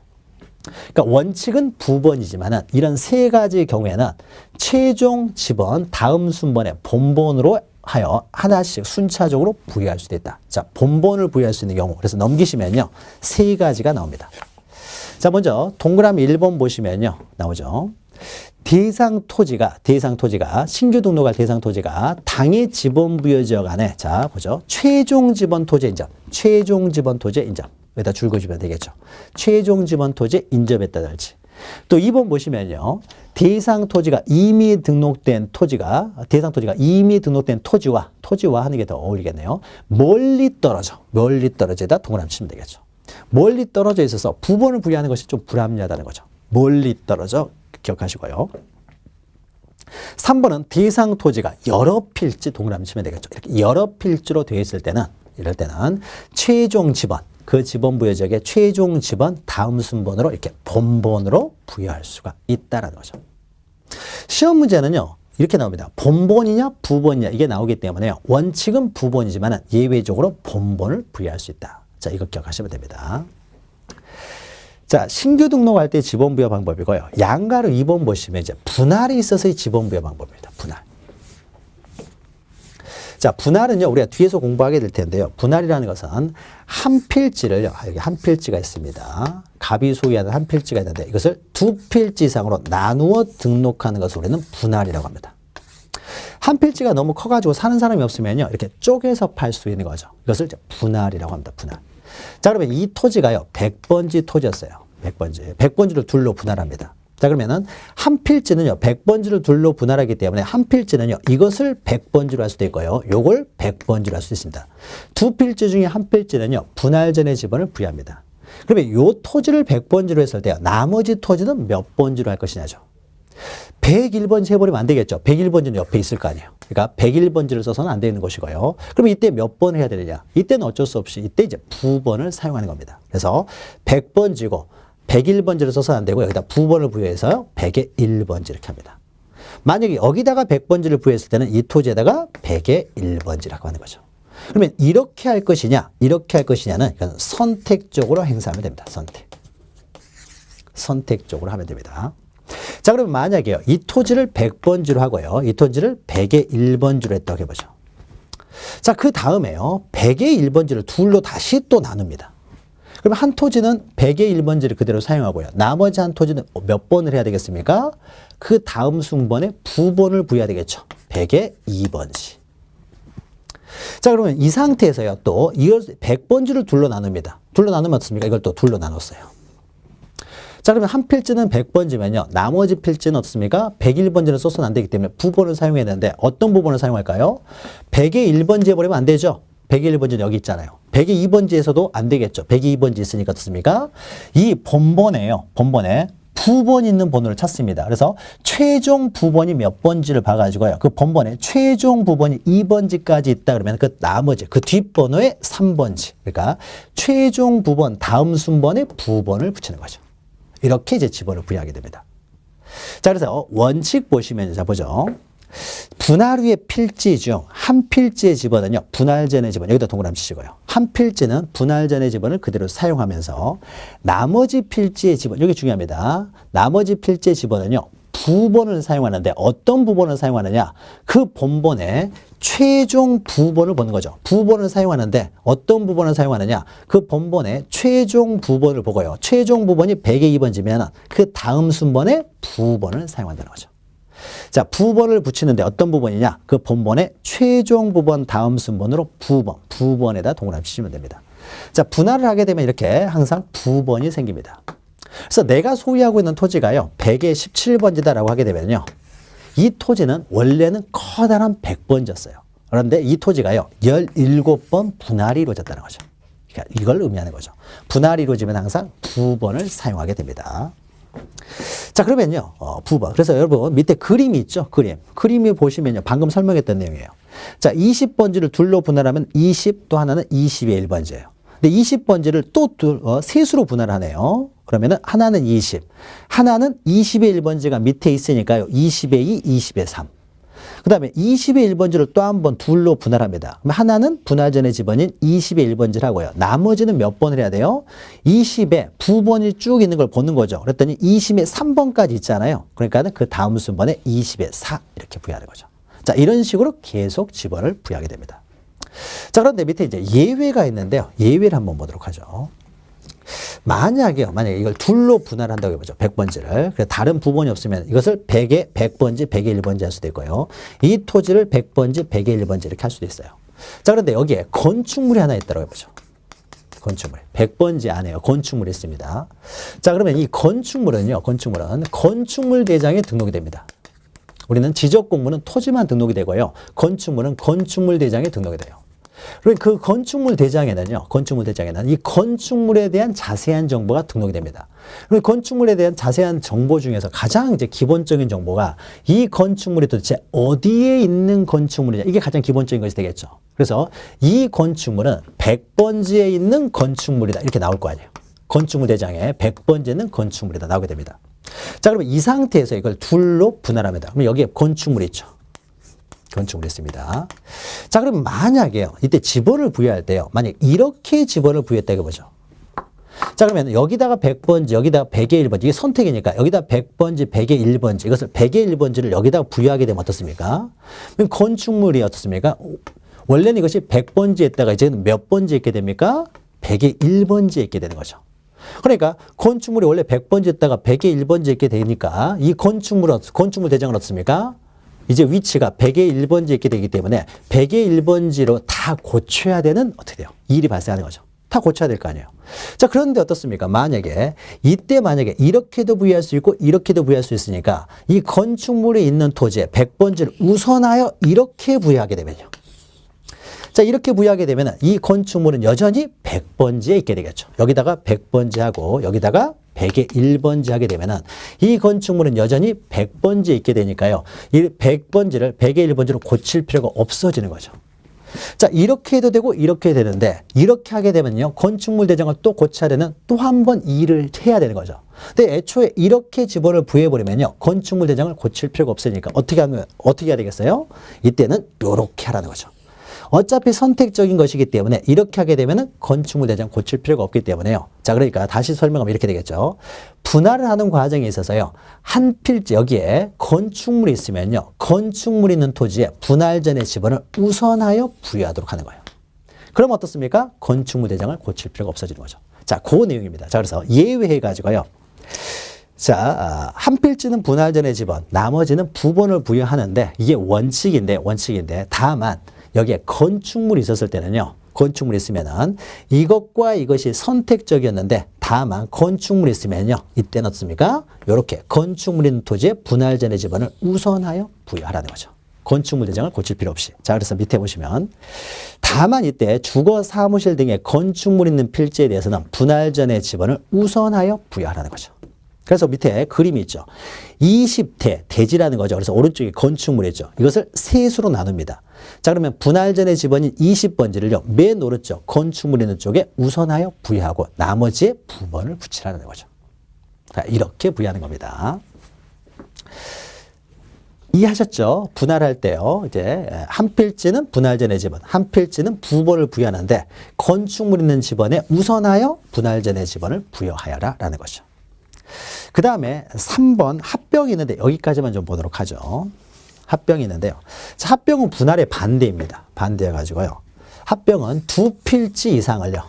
그러니까 원칙은 부번이지만은 이런 세 가지의 경우에는 최종 지번 다음 순번에 본번으로 하여 하나씩 순차적으로 부여할 수도 있다. 자, 본번을 부여할 수 있는 경우. 그래서 넘기시면요, 세 가지가 나옵니다. 자, 먼저 동그라미 1번 보시면요, 나오죠. 대상 토지가 신규 등록할 대상 토지가 당의 지번 부여 지역 안에, 자, 보죠. 최종 지번 토지 인접. 여기다 줄 그어주면 되겠죠. 최종 지번 토지 인접했다든지. 또 2번 보시면요. 대상 토지가 이미 등록된 토지가 토지와 하는 게 더 어울리겠네요. 멀리 떨어져다 동그라미 치면 되겠죠. 멀리 떨어져 있어서 부번을 부여하는 것이 좀 불합리하다는 거죠. 멀리 떨어져 기억하시고요. 3번은 대상 토지가 여러 필지 동그라미 치면 되겠죠. 이렇게 여러 필지로 되어 있을 때는, 이럴 때는 최종 지번, 그 지번 부여 지역의 최종 지번 다음 순번으로 이렇게 본번으로 부여할 수가 있다라는 거죠. 시험 문제는요, 이렇게 나옵니다. 본번이냐 부번이냐 이게 나오기 때문에 원칙은 부번이지만 예외적으로 본번을 부여할 수 있다. 자, 이거 기억하시면 됩니다. 자, 신규 등록할 때 지번 부여 방법이고요. 양가로 2번 보시면 이제 분할이 있어서의 지번 부여 방법입니다. 분할. 자, 분할은요, 우리가 뒤에서 공부하게 될 텐데요. 분할이라는 것은 한 필지를요, 여기 한 필지가 있습니다. 갑이 소유하는 한 필지가 있는데 이것을 두 필지 이상으로 나누어 등록하는 것을 우리는 분할이라고 합니다. 한 필지가 너무 커가지고 사는 사람이 없으면요, 이렇게 쪼개서 팔 수 있는 거죠. 이것을 이제 분할이라고 합니다. 분할. 자, 그러면 이 토지가요, 100번지 토지였어요. 100번지를 둘로 분할합니다. 자, 그러면은 한 필지는요, 100번지를 둘로 분할하기 때문에 한 필지는요, 이것을 100번지로 할 수도 있고요, 요걸 100번지로 할 수 있습니다. 두 필지 중에 한 필지는요, 분할 전의 지번을 부여합니다. 그러면 요 토지를 100번지로 했을 때요, 나머지 토지는 몇 번지로 할 것이냐죠. 101번지 해버리면 안 되겠죠. 101번지는 옆에 있을 거 아니에요. 그러니까 101번지를 써서는 안 되는 것이고요. 그럼 이때 몇 번 해야 되느냐? 이때는 어쩔 수 없이 이때 이제 부번을 사용하는 겁니다. 그래서 100번지고 101번지를 써서는 안 되고 여기다 부번을 부여해서 100의 1번지 이렇게 합니다. 만약에 여기다가 100번지를 부여했을 때는 이 토지에다가 100의 1번지라고 하는 거죠. 그러면 이렇게 할 것이냐, 이렇게 할 것이냐는 이건 선택적으로 행사하면 됩니다. 선택적으로 하면 됩니다. 자, 그러면 만약에요, 이 토지를 100번지로 하고요, 이 토지를 100의 1번지로 했다고 해보죠. 자, 그 다음에요, 100의 1번지를 둘로 다시 또 나눕니다. 그러면 한 토지는 100의 1번지를 그대로 사용하고요, 나머지 한 토지는 몇 번을 해야 되겠습니까? 그 다음 순번에 부번을 부여해야 되겠죠. 100의 2번지. 자, 그러면 이 상태에서요, 또 이걸 100번지를 둘로 나눕니다. 둘로 나누면 어떻습니까? 이걸 또 둘로 나눴어요. 자, 그러면 한 필지는 100번지면요, 나머지 필지는 어떻습니까? 101번지를 써서는 안 되기 때문에 부번을 사용해야 되는데 어떤 부번을 사용할까요? 100의 1번지 해버리면 안 되죠. 100의 1번지는 여기 있잖아요. 100의 2번지에서도 안 되겠죠. 100의 2번지 있으니까 어떻습니까? 이 본번에 부번이 있는 번호를 찾습니다. 그래서 최종 부번이 몇 번지를 봐가지고요, 그 번번에 최종 부번이 2번지까지 있다 그러면 그 나머지, 그 뒷번호에 3번지. 그러니까 최종 부번 다음 순번에 부번을 붙이는 거죠. 이렇게 이제 지번을 부여하게 됩니다. 자, 그래서 원칙 보시면, 자, 보죠. 분할 후의 필지 중 한 필지의 지번은요, 분할 전의 지번, 여기다 동그라미 치시고요. 한 필지는 분할 전의 지번을 그대로 사용하면서 나머지 필지의 지번, 여기 중요합니다. 나머지 필지의 지번은요, 부번을 사용하는데 어떤 부번을 사용하느냐? 그 본번에 최종 부번을 보는 거죠. 부번을 사용하는데 어떤 부번을 사용하느냐? 그 본번에 최종 부번을 보고요. 최종 부번이 100의 2번지면 그 다음 순번에 부번을 사용한다는 거죠. 자, 부번을 붙이는데 어떤 부번이냐? 그 본번에 최종 부번 다음 순번으로 부번에다 동그라미 치시면 됩니다. 자, 분할을 하게 되면 이렇게 항상 부번이 생깁니다. 그래서 내가 소유하고 있는 토지가요, 100의 17번지다라고 하게 되면요, 이 토지는 원래는 커다란 100번지였어요. 그런데 이 토지가요, 17번 분할이 이루어졌다는 거죠. 그러니까 이걸 의미하는 거죠. 분할이 이루어지면 항상 부번을 사용하게 됩니다. 자, 그러면요, 부번. 그래서 여러분, 밑에 그림이 있죠? 그림이 보시면요, 방금 설명했던 내용이에요. 자, 20번지를 둘로 분할하면 20, 또 하나는 20의 1번지예요. 근데 20번지를 또 세수로 분할하네요. 그러면은 하나는 20, 하나는 20의 1번지가 밑에 있으니까요. 20의 2, 20의 3. 그 다음에 20의 1번지를 또 한 번 둘로 분할합니다. 그럼 하나는 분할전의 집원인 20의 1번지를 하고요. 나머지는 몇 번을 해야 돼요? 20에 부번이 쭉 있는 걸 보는 거죠. 그랬더니 20의 3번까지 있잖아요. 그러니까 그 다음 순번에 20의 4 이렇게 부여하는 거죠. 자, 이런 식으로 계속 집원을 부여하게 됩니다. 자, 그런데 밑에 이제 예외가 있는데요. 예외를 한번 보도록 하죠. 만약에 이걸 둘로 분할한다고 해보죠. 100번지를. 그래서 다른 부분이 없으면 이것을 100의 100번지, 100의 1번지 할 수도 있고요. 이 토지를 100번지, 100의 1번지 이렇게 할 수도 있어요. 자, 그런데 여기에 건축물이 하나 있다고 해보죠. 건축물. 100번지 안에요. 건축물이 있습니다. 자, 그러면 이 건축물은 건축물 대장에 등록이 됩니다. 우리는 지적공무는 토지만 등록이 되고요. 건축물은 건축물 대장에 등록이 돼요. 그리고 그 건축물 대장에는 이 건축물에 대한 자세한 정보가 등록이 됩니다. 그리고 건축물에 대한 자세한 정보 중에서 가장 이제 기본적인 정보가 이 건축물이 도대체 어디에 있는 건축물이냐. 이게 가장 기본적인 것이 되겠죠. 그래서 이 건축물은 100번지에 있는 건축물이다. 이렇게 나올 거 아니에요. 건축물 대장에 100번지에 있는 건축물이다. 나오게 됩니다. 자, 그러면 이 상태에서 이걸 둘로 분할합니다. 그럼 여기에 건축물이 있죠. 건축물이 있습니다. 자, 그럼 만약에요. 이때 집원을 부여할 때요. 만약 이렇게 집원을 부여했다고 보죠. 자, 그러면 여기다가 100번지, 여기다가 100의 1번지. 이게 선택이니까 여기다 100번지, 100의 1번지. 이것을 100의 1번지를 여기다가 부여하게 되면 어떻습니까? 그럼 건축물이 어떻습니까? 원래는 이것이 100번지에다가 이제는 몇 번지 있게 됩니까? 100의 1번지에 있게 되는 거죠. 그러니까 건축물이 원래 100번지에다가 100의 1번지에 있게 되니까 이 건축물 대장은 어떻습니까? 이제 위치가 100의 1번지에 있게 되기 때문에 100의 1번지로 다 고쳐야 되는 어떻게 돼요? 일이 발생하는 거죠. 다 고쳐야 될 거 아니에요. 자, 그런데 어떻습니까? 만약에 이렇게도 부여할 수 있고 이렇게도 부여할 수 있으니까 이 건축물에 있는 토지에 100번지를 우선하여 이렇게 부여하게 되면요. 자, 이렇게 부여하게 되면 이 건축물은 여전히 100번지에 있게 되겠죠. 여기다가 100번지하고 여기다가 100의 1번지 하게 되면은 이 건축물은 여전히 100번지에 있게 되니까요. 이 100번지를 100의 1번지로 고칠 필요가 없어지는 거죠. 자, 이렇게 해도 되고 이렇게 해도 되는데 이렇게 하게 되면요. 건축물 대장을 또 고쳐야 되는 또 한 번 일을 해야 되는 거죠. 근데 애초에 이렇게 집원을 부여해버리면요. 건축물 대장을 고칠 필요가 없으니까 어떻게 해야 되겠어요? 이때는 이렇게 하라는 거죠. 어차피 선택적인 것이기 때문에 이렇게 하게 되면 건축물 대장 고칠 필요가 없기 때문에요. 자, 그러니까 다시 설명하면 이렇게 되겠죠. 분할을 하는 과정에 있어서요. 한 필지 여기에 건축물이 있으면요. 건축물이 있는 토지에 분할전의 지번을 우선하여 부여하도록 하는 거예요. 그럼 어떻습니까? 건축물 대장을 고칠 필요가 없어지는 거죠. 자, 그 내용입니다. 자, 그래서 예외해가지고요. 자, 한 필지는 분할전의 지번, 나머지는 부번을 부여하는데 이게 원칙인데 다만 여기에 건축물이 있었을 때는요. 건축물이 있으면은 이것과 이것이 선택적이었는데 다만 건축물이 있으면요. 이때는 어떻습니까? 이렇게 건축물 있는 토지에 분할전의 지번을 우선하여 부여하라는 거죠. 건축물 대장을 고칠 필요 없이. 자, 그래서 밑에 보시면 다만 이때 주거 사무실 등의 건축물 있는 필지에 대해서는 분할전의 지번을 우선하여 부여하라는 거죠. 그래서 밑에 그림이 있죠. 20대, 대지라는 거죠. 그래서 오른쪽에 건축물이죠. 이것을 세수로 나눕니다. 자, 그러면 분할전의 지번인 20번지를요. 맨 오른쪽 건축물 있는 쪽에 우선하여 부여하고 나머지에 부번을 붙이라는 거죠. 자, 이렇게 부여하는 겁니다. 이해하셨죠? 분할할 때요. 이제 한 필지는 분할전의 지번, 한 필지는 부번을 부여하는데 건축물 있는 지번에 우선하여 분할전의 지번을 부여하여라라는 것이죠. 그 다음에 3번 합병이 있는데 여기까지만 좀 보도록 하죠. 합병이 있는데요. 자, 합병은 분할의 반대입니다. 반대여가지고요. 합병은 두 필지 이상을요.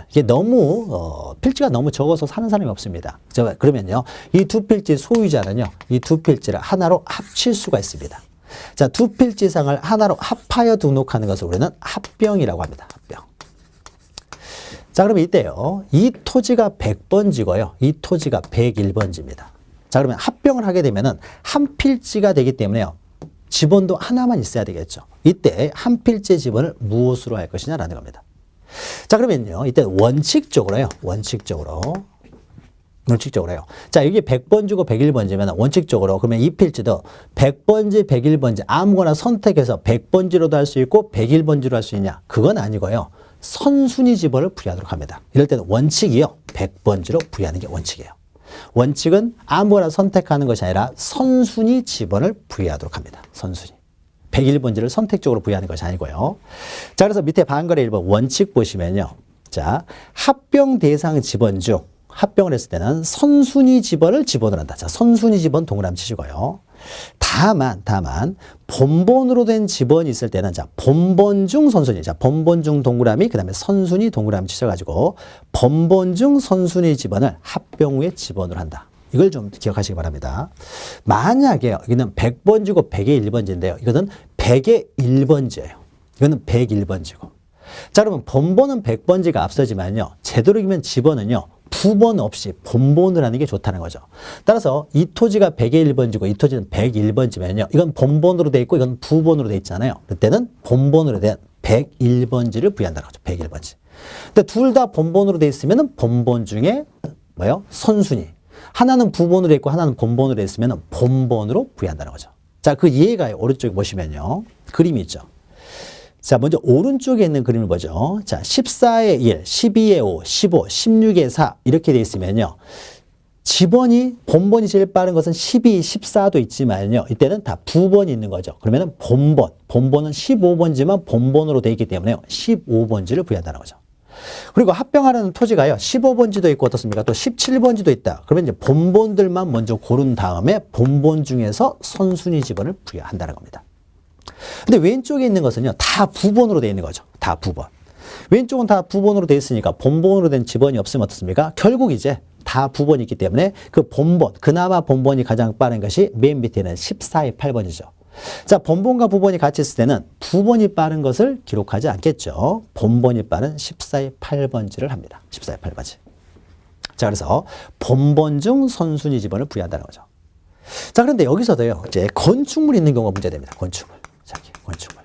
이게 너무 필지가 너무 적어서 사는 사람이 없습니다. 그러면요. 이 두 필지 소유자는요. 이 두 필지를 하나로 합칠 수가 있습니다. 자, 두 필지 이상을 하나로 합하여 등록하는 것을 우리는 합병이라고 합니다. 합병. 자, 그러면 이때요. 이 토지가 100번지고요. 이 토지가 101번지입니다. 자, 그러면 합병을 하게 되면은 한 필지가 되기 때문에요. 지번도 하나만 있어야 되겠죠. 이때 한 필지의 지번을 무엇으로 할 것이냐라는 겁니다. 자, 그러면요. 이때 원칙적으로요. 원칙적으로요. 자, 여기 100번 주고 101번지면 원칙적으로 그러면 이 필지도 100번지, 101번지 아무거나 선택해서 100번지로도 할 수 있고 101번지로 할 수 있냐? 그건 아니고요. 선순위 지번을 부여하도록 합니다. 이럴 때는 원칙이요. 100번지로 부여하는 게 원칙이에요. 원칙은 아무거나 선택하는 것이 아니라 선순위 지번을 부여하도록 합니다. 선순위. 101번지를 선택적으로 부여하는 것이 아니고요. 자, 그래서 밑에 반거래 1번 원칙 보시면요. 자, 합병 대상 지번 중 합병을 했을 때는 선순위 지번을 지번을 한다. 자, 선순위 지번 동그라미 치시고요. 다만 본본으로 된 지번이 있을 때는 자, 본본 중 선순위. 자, 본본 중 동그라미 그다음에 선순위 동그라미 치셔 가지고 본본 중 선순위 지번을 합병 후에 지번으로 한다. 이걸 좀 기억하시기 바랍니다. 만약에 여기는 100번지고 100의 1번지인데요. 이거는 100의 1번지예요. 이거는 101번지고. 자, 그러면 본본은 100번지가 앞서지만요. 되도록이면 지번은요. 부번 없이 본본을 하는 게 좋다는 거죠. 따라서 이 토지가 100의 1번지고 이 토지는 101번지면요. 이건 본본으로 돼 있고 이건 부본으로 돼 있잖아요. 그때는 본본으로 된 101번지를 부여한다는 거죠. 101번지. 근데 둘 다 본본으로 돼 있으면 본본 중에 뭐요? 선순위. 하나는 부본으로 있고 하나는 본본으로 있으면 본본으로 부여한다는 거죠. 자, 그 이해가 오른쪽에 보시면요. 그림이 있죠. 자, 먼저 오른쪽에 있는 그림을 보죠. 자, 14의 1, 12의 5, 15, 16의 4 이렇게 돼 있으면요. 지번이 본본이 제일 빠른 것은 12, 14도 있지만요. 이때는 다 부번이 있는 거죠. 그러면은 본본은 15번지만 본본으로 돼 있기 때문에 15번지를 부여한다는 거죠. 그리고 합병하는 토지가요. 15번지도 있고 어떻습니까? 또 17번지도 있다. 그러면 이제 본본들만 먼저 고른 다음에 본본 중에서 선순위 지번을 부여한다는 겁니다. 근데 왼쪽에 있는 것은요. 다 부본으로 되어 있는 거죠. 다 부본. 왼쪽은 다 부본으로 되어 있으니까 본본으로 된 지번이 없으면 어떻습니까? 결국 이제 다 부본이 있기 때문에 그 본본, 그나마 본본이 가장 빠른 것이 맨 밑에는 14의 8번이죠. 자, 본본과 부본이 같이 있을 때는 부본이 빠른 것을 기록하지 않겠죠. 본본이 빠른 14의 8번지를 합니다. 14의 8번지. 자, 그래서 본본 중 선순위 지번을 부여한다는 거죠. 자, 그런데 여기서도요. 이제 건축물이 있는 경우가 문제됩니다. 건축물. 자, 건축물.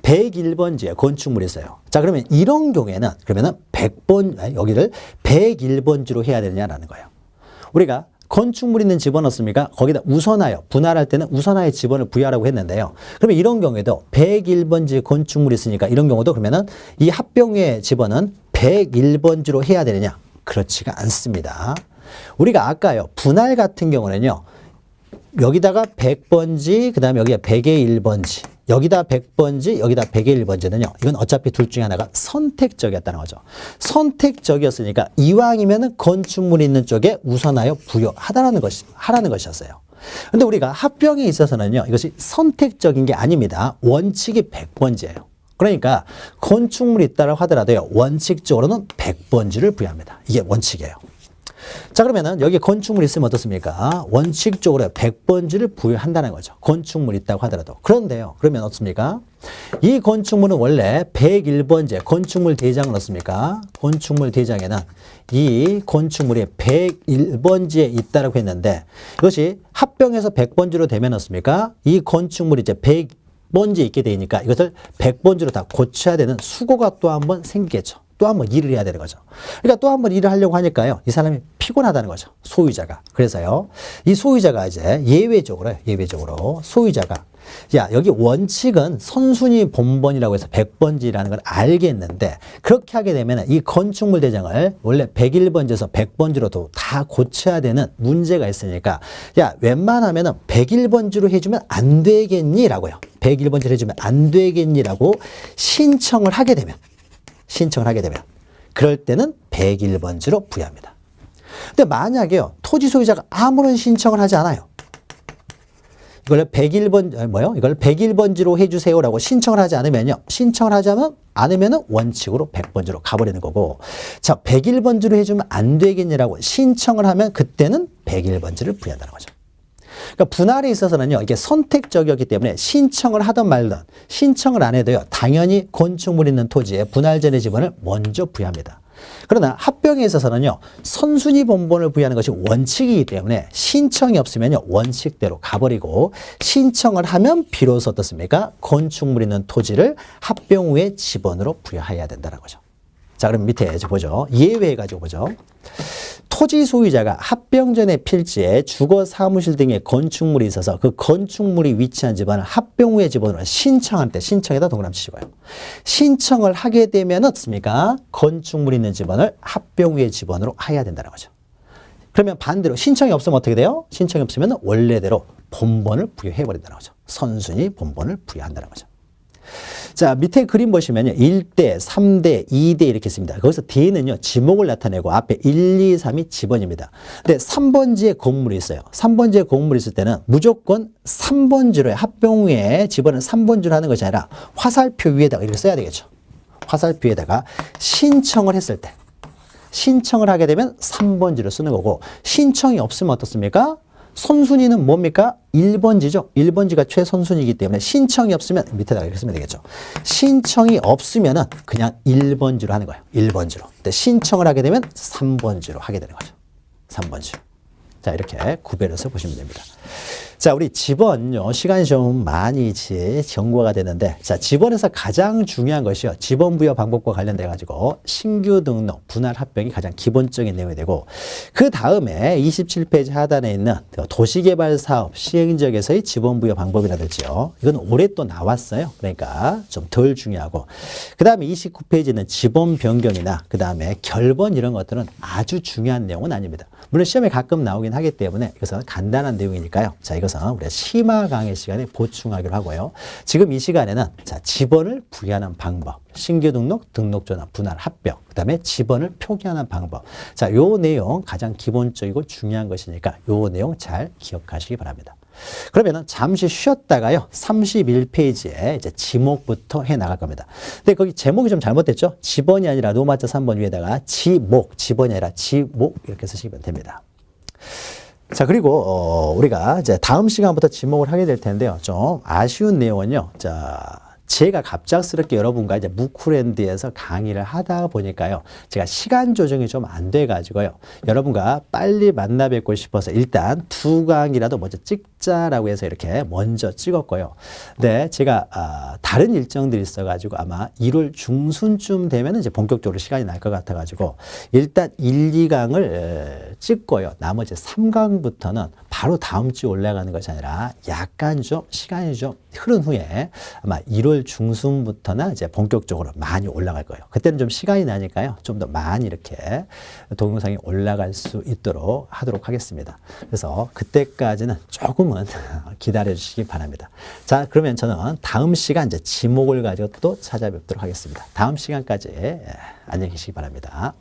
101번지에 건축물이 있어요. 자, 그러면 이런 경우에는 그러면은 100번 여기를 101번지로 해야 되느냐라는 거예요. 우리가 건축물 있는 지번 없습니까? 거기다 우선하여 분할할 때는 우선하여 지번을 부여하라고 했는데요. 그러면 이런 경우에도 101번지 건축물이 있으니까 이런 경우도 그러면은 이 합병의 지번은 101번지로 해야 되느냐? 그렇지가 않습니다. 우리가 아까요. 분할 같은 경우는요. 여기다가 100번지, 그 다음에 여기가 100의 1번지, 여기다 100번지, 여기다 100의 1번지는요. 이건 어차피 둘 중에 하나가 선택적이었다는 거죠. 선택적이었으니까 이왕이면은 건축물이 있는 쪽에 우선하여 부여하라는 것이었어요. 근데 우리가 합병에 있어서는요. 이것이 선택적인 게 아닙니다. 원칙이 100번지예요. 그러니까 건축물이 있다고 하더라도요. 원칙적으로는 100번지를 부여합니다. 이게 원칙이에요. 자, 그러면은 여기 건축물이 있으면 어떻습니까? 원칙적으로 100번지를 부여한다는 거죠. 건축물이 있다고 하더라도. 그런데요. 그러면 어떻습니까? 이 건축물은 원래 101번지 건축물 대장은 어떻습니까? 건축물 대장에는 이 건축물이 101번지에 있다라고 했는데 이것이 합병해서 100번지로 되면 어떻습니까? 이 건축물이 이제 100번지에 있게 되니까 이것을 100번지로 다 고쳐야 되는 수고가 또 한 번 생기겠죠. 또 한 번 일을 해야 되는 거죠. 그러니까 또 한 번 일을 하려고 하니까요. 이 사람이 피곤하다는 거죠. 소유자가. 그래서요. 이 소유자가 이제 예외적으로 소유자가 야, 여기 원칙은 선순위 본본이라고 해서 100번지라는 걸 알겠는데 그렇게 하게 되면 이 건축물 대장을 원래 101번지에서 100번지로도 다 고쳐야 되는 문제가 있으니까 야, 웬만하면은 101번지로 해주면 안 되겠니라고요. 101번지로 해주면 안 되겠니라고 신청을 하게 되면 그럴 때는 101번지로 부여합니다. 근데 만약에요. 토지 소유자가 아무런 신청을 하지 않아요. 이걸 101번지로 해주세요라고 신청을 하지 않으면요. 신청을 하지 않으면은 원칙으로 100번지로 가버리는 거고. 자, 101번지로 해주면 안 되겠냐라고 신청을 하면 그때는 101번지를 부여한다는 거죠. 그러니까 분할에 있어서는요. 이게 선택적이었기 때문에 신청을 하든 말든 신청을 안 해도요. 당연히 건축물 있는 토지에 분할 전의 지번을 먼저 부여합니다. 그러나 합병에 있어서는요, 선순위 본본을 부여하는 것이 원칙이기 때문에 신청이 없으면요, 원칙대로 가버리고 신청을 하면 비로소 어떻습니까? 건축물 있는 토지를 합병 후에 지번으로 부여해야 된다는 거죠. 자, 그럼 밑에 이제 보죠. 예외 가지고 보죠. 토지 소유자가 합병 전의 필지에 주거 사무실 등의 건축물이 있어서 그 건축물이 위치한 집안을 합병 후의 집안으로 신청할 때 신청에다 동그라미 치시고요. 신청을 하게 되면 어떻습니까? 건축물이 있는 집안을 합병 후의 집안으로 해야 된다는 거죠. 그러면 반대로 신청이 없으면 어떻게 돼요? 신청이 없으면 원래대로 본본을 부여해 버린다는 거죠. 선순위 본본을 부여한다는 거죠. 자, 밑에 그림 보시면요. 1대, 3대, 2대 이렇게 있습니다. 거기서 D는요, 지목을 나타내고 앞에 1, 2, 3이 지번입니다. 근데 3번지에 건물이 있어요. 3번지에 건물이 있을 때는 무조건 3번지로의 합병 후에 지번은 3번지로 하는 것이 아니라 화살표 위에다가 이렇게 써야 되겠죠. 화살표 위에다가 신청을 했을 때, 신청을 하게 되면 3번지로 쓰는 거고, 신청이 없으면 어떻습니까? 선순위는 뭡니까? 1번지죠. 1번지가 최선순위이기 때문에 신청이 없으면 밑에다가 이렇게 쓰면 되겠죠. 신청이 없으면은 그냥 1번지로 하는 거예요. 1번지로. 근데 신청을 하게 되면 3번지로 하게 되는 거죠. 3번지로. 자, 이렇게 구별해서 보시면 됩니다. 자, 우리 지번요. 시간이 좀 많이 경과가 되는데, 자, 지번에서 가장 중요한 것이요. 지번 부여 방법과 관련돼 가지고 신규 등록, 분할 합병이 가장 기본적인 내용이 되고, 그 다음에 27페이지 하단에 있는 도시개발 사업 시행 지역에서의 지번 부여 방법이라든지요. 이건 올해 또 나왔어요. 그러니까 좀 덜 중요하고, 그 다음에 29페이지는 지번 변경이나 그 다음에 결번 이런 것들은 아주 중요한 내용은 아닙니다. 물론 시험에 가끔 나오긴 하기 때문에 이것은 간단한 내용이니까요. 자, 이것은 우리가 심화 강의 시간에 보충하기로 하고요. 지금 이 시간에는 자, 지번을 부여하는 방법, 신규 등록, 등록전환, 분할 합병, 그 다음에 지번을 표기하는 방법. 자, 요 내용 가장 기본적이고 중요한 것이니까 요 내용 잘 기억하시기 바랍니다. 그러면은 잠시 쉬었다가요. 31페이지에 이제 지목부터 해 나갈 겁니다. 근데 거기 제목이 좀 잘못됐죠? 지번이 아니라 노마자 3번 위에다가 지목, 지번이 아니라 지목 이렇게 쓰시면 됩니다. 자, 그리고 우리가 이제 다음 시간부터 지목을 하게 될 텐데요. 좀 아쉬운 내용은요. 자, 제가 갑작스럽게 여러분과 이제 무쿠랜드에서 강의를 하다 보니까요. 제가 시간 조정이 좀 안 돼가지고요. 여러분과 빨리 만나 뵙고 싶어서 일단 2강이라도 먼저 찍자라고 해서 이렇게 먼저 찍었고요. 네, 제가 다른 일정들이 있어가지고 아마 1월 중순쯤 되면 이제 본격적으로 시간이 날 것 같아가지고 일단 1, 2강을 찍고요. 나머지 3강부터는 바로 다음 주에 올라가는 것이 아니라 약간 좀 시간이 좀 흐른 후에 아마 1월 중순부터나 이제 본격적으로 많이 올라갈 거예요. 그때는 좀 시간이 나니까요. 좀 더 많이 이렇게 동영상이 올라갈 수 있도록 하도록 하겠습니다. 그래서 그때까지는 조금은 기다려 주시기 바랍니다. 자, 그러면 저는 다음 시간 이제 지목을 가지고 또 찾아뵙도록 하겠습니다. 다음 시간까지 안녕히 계시기 바랍니다.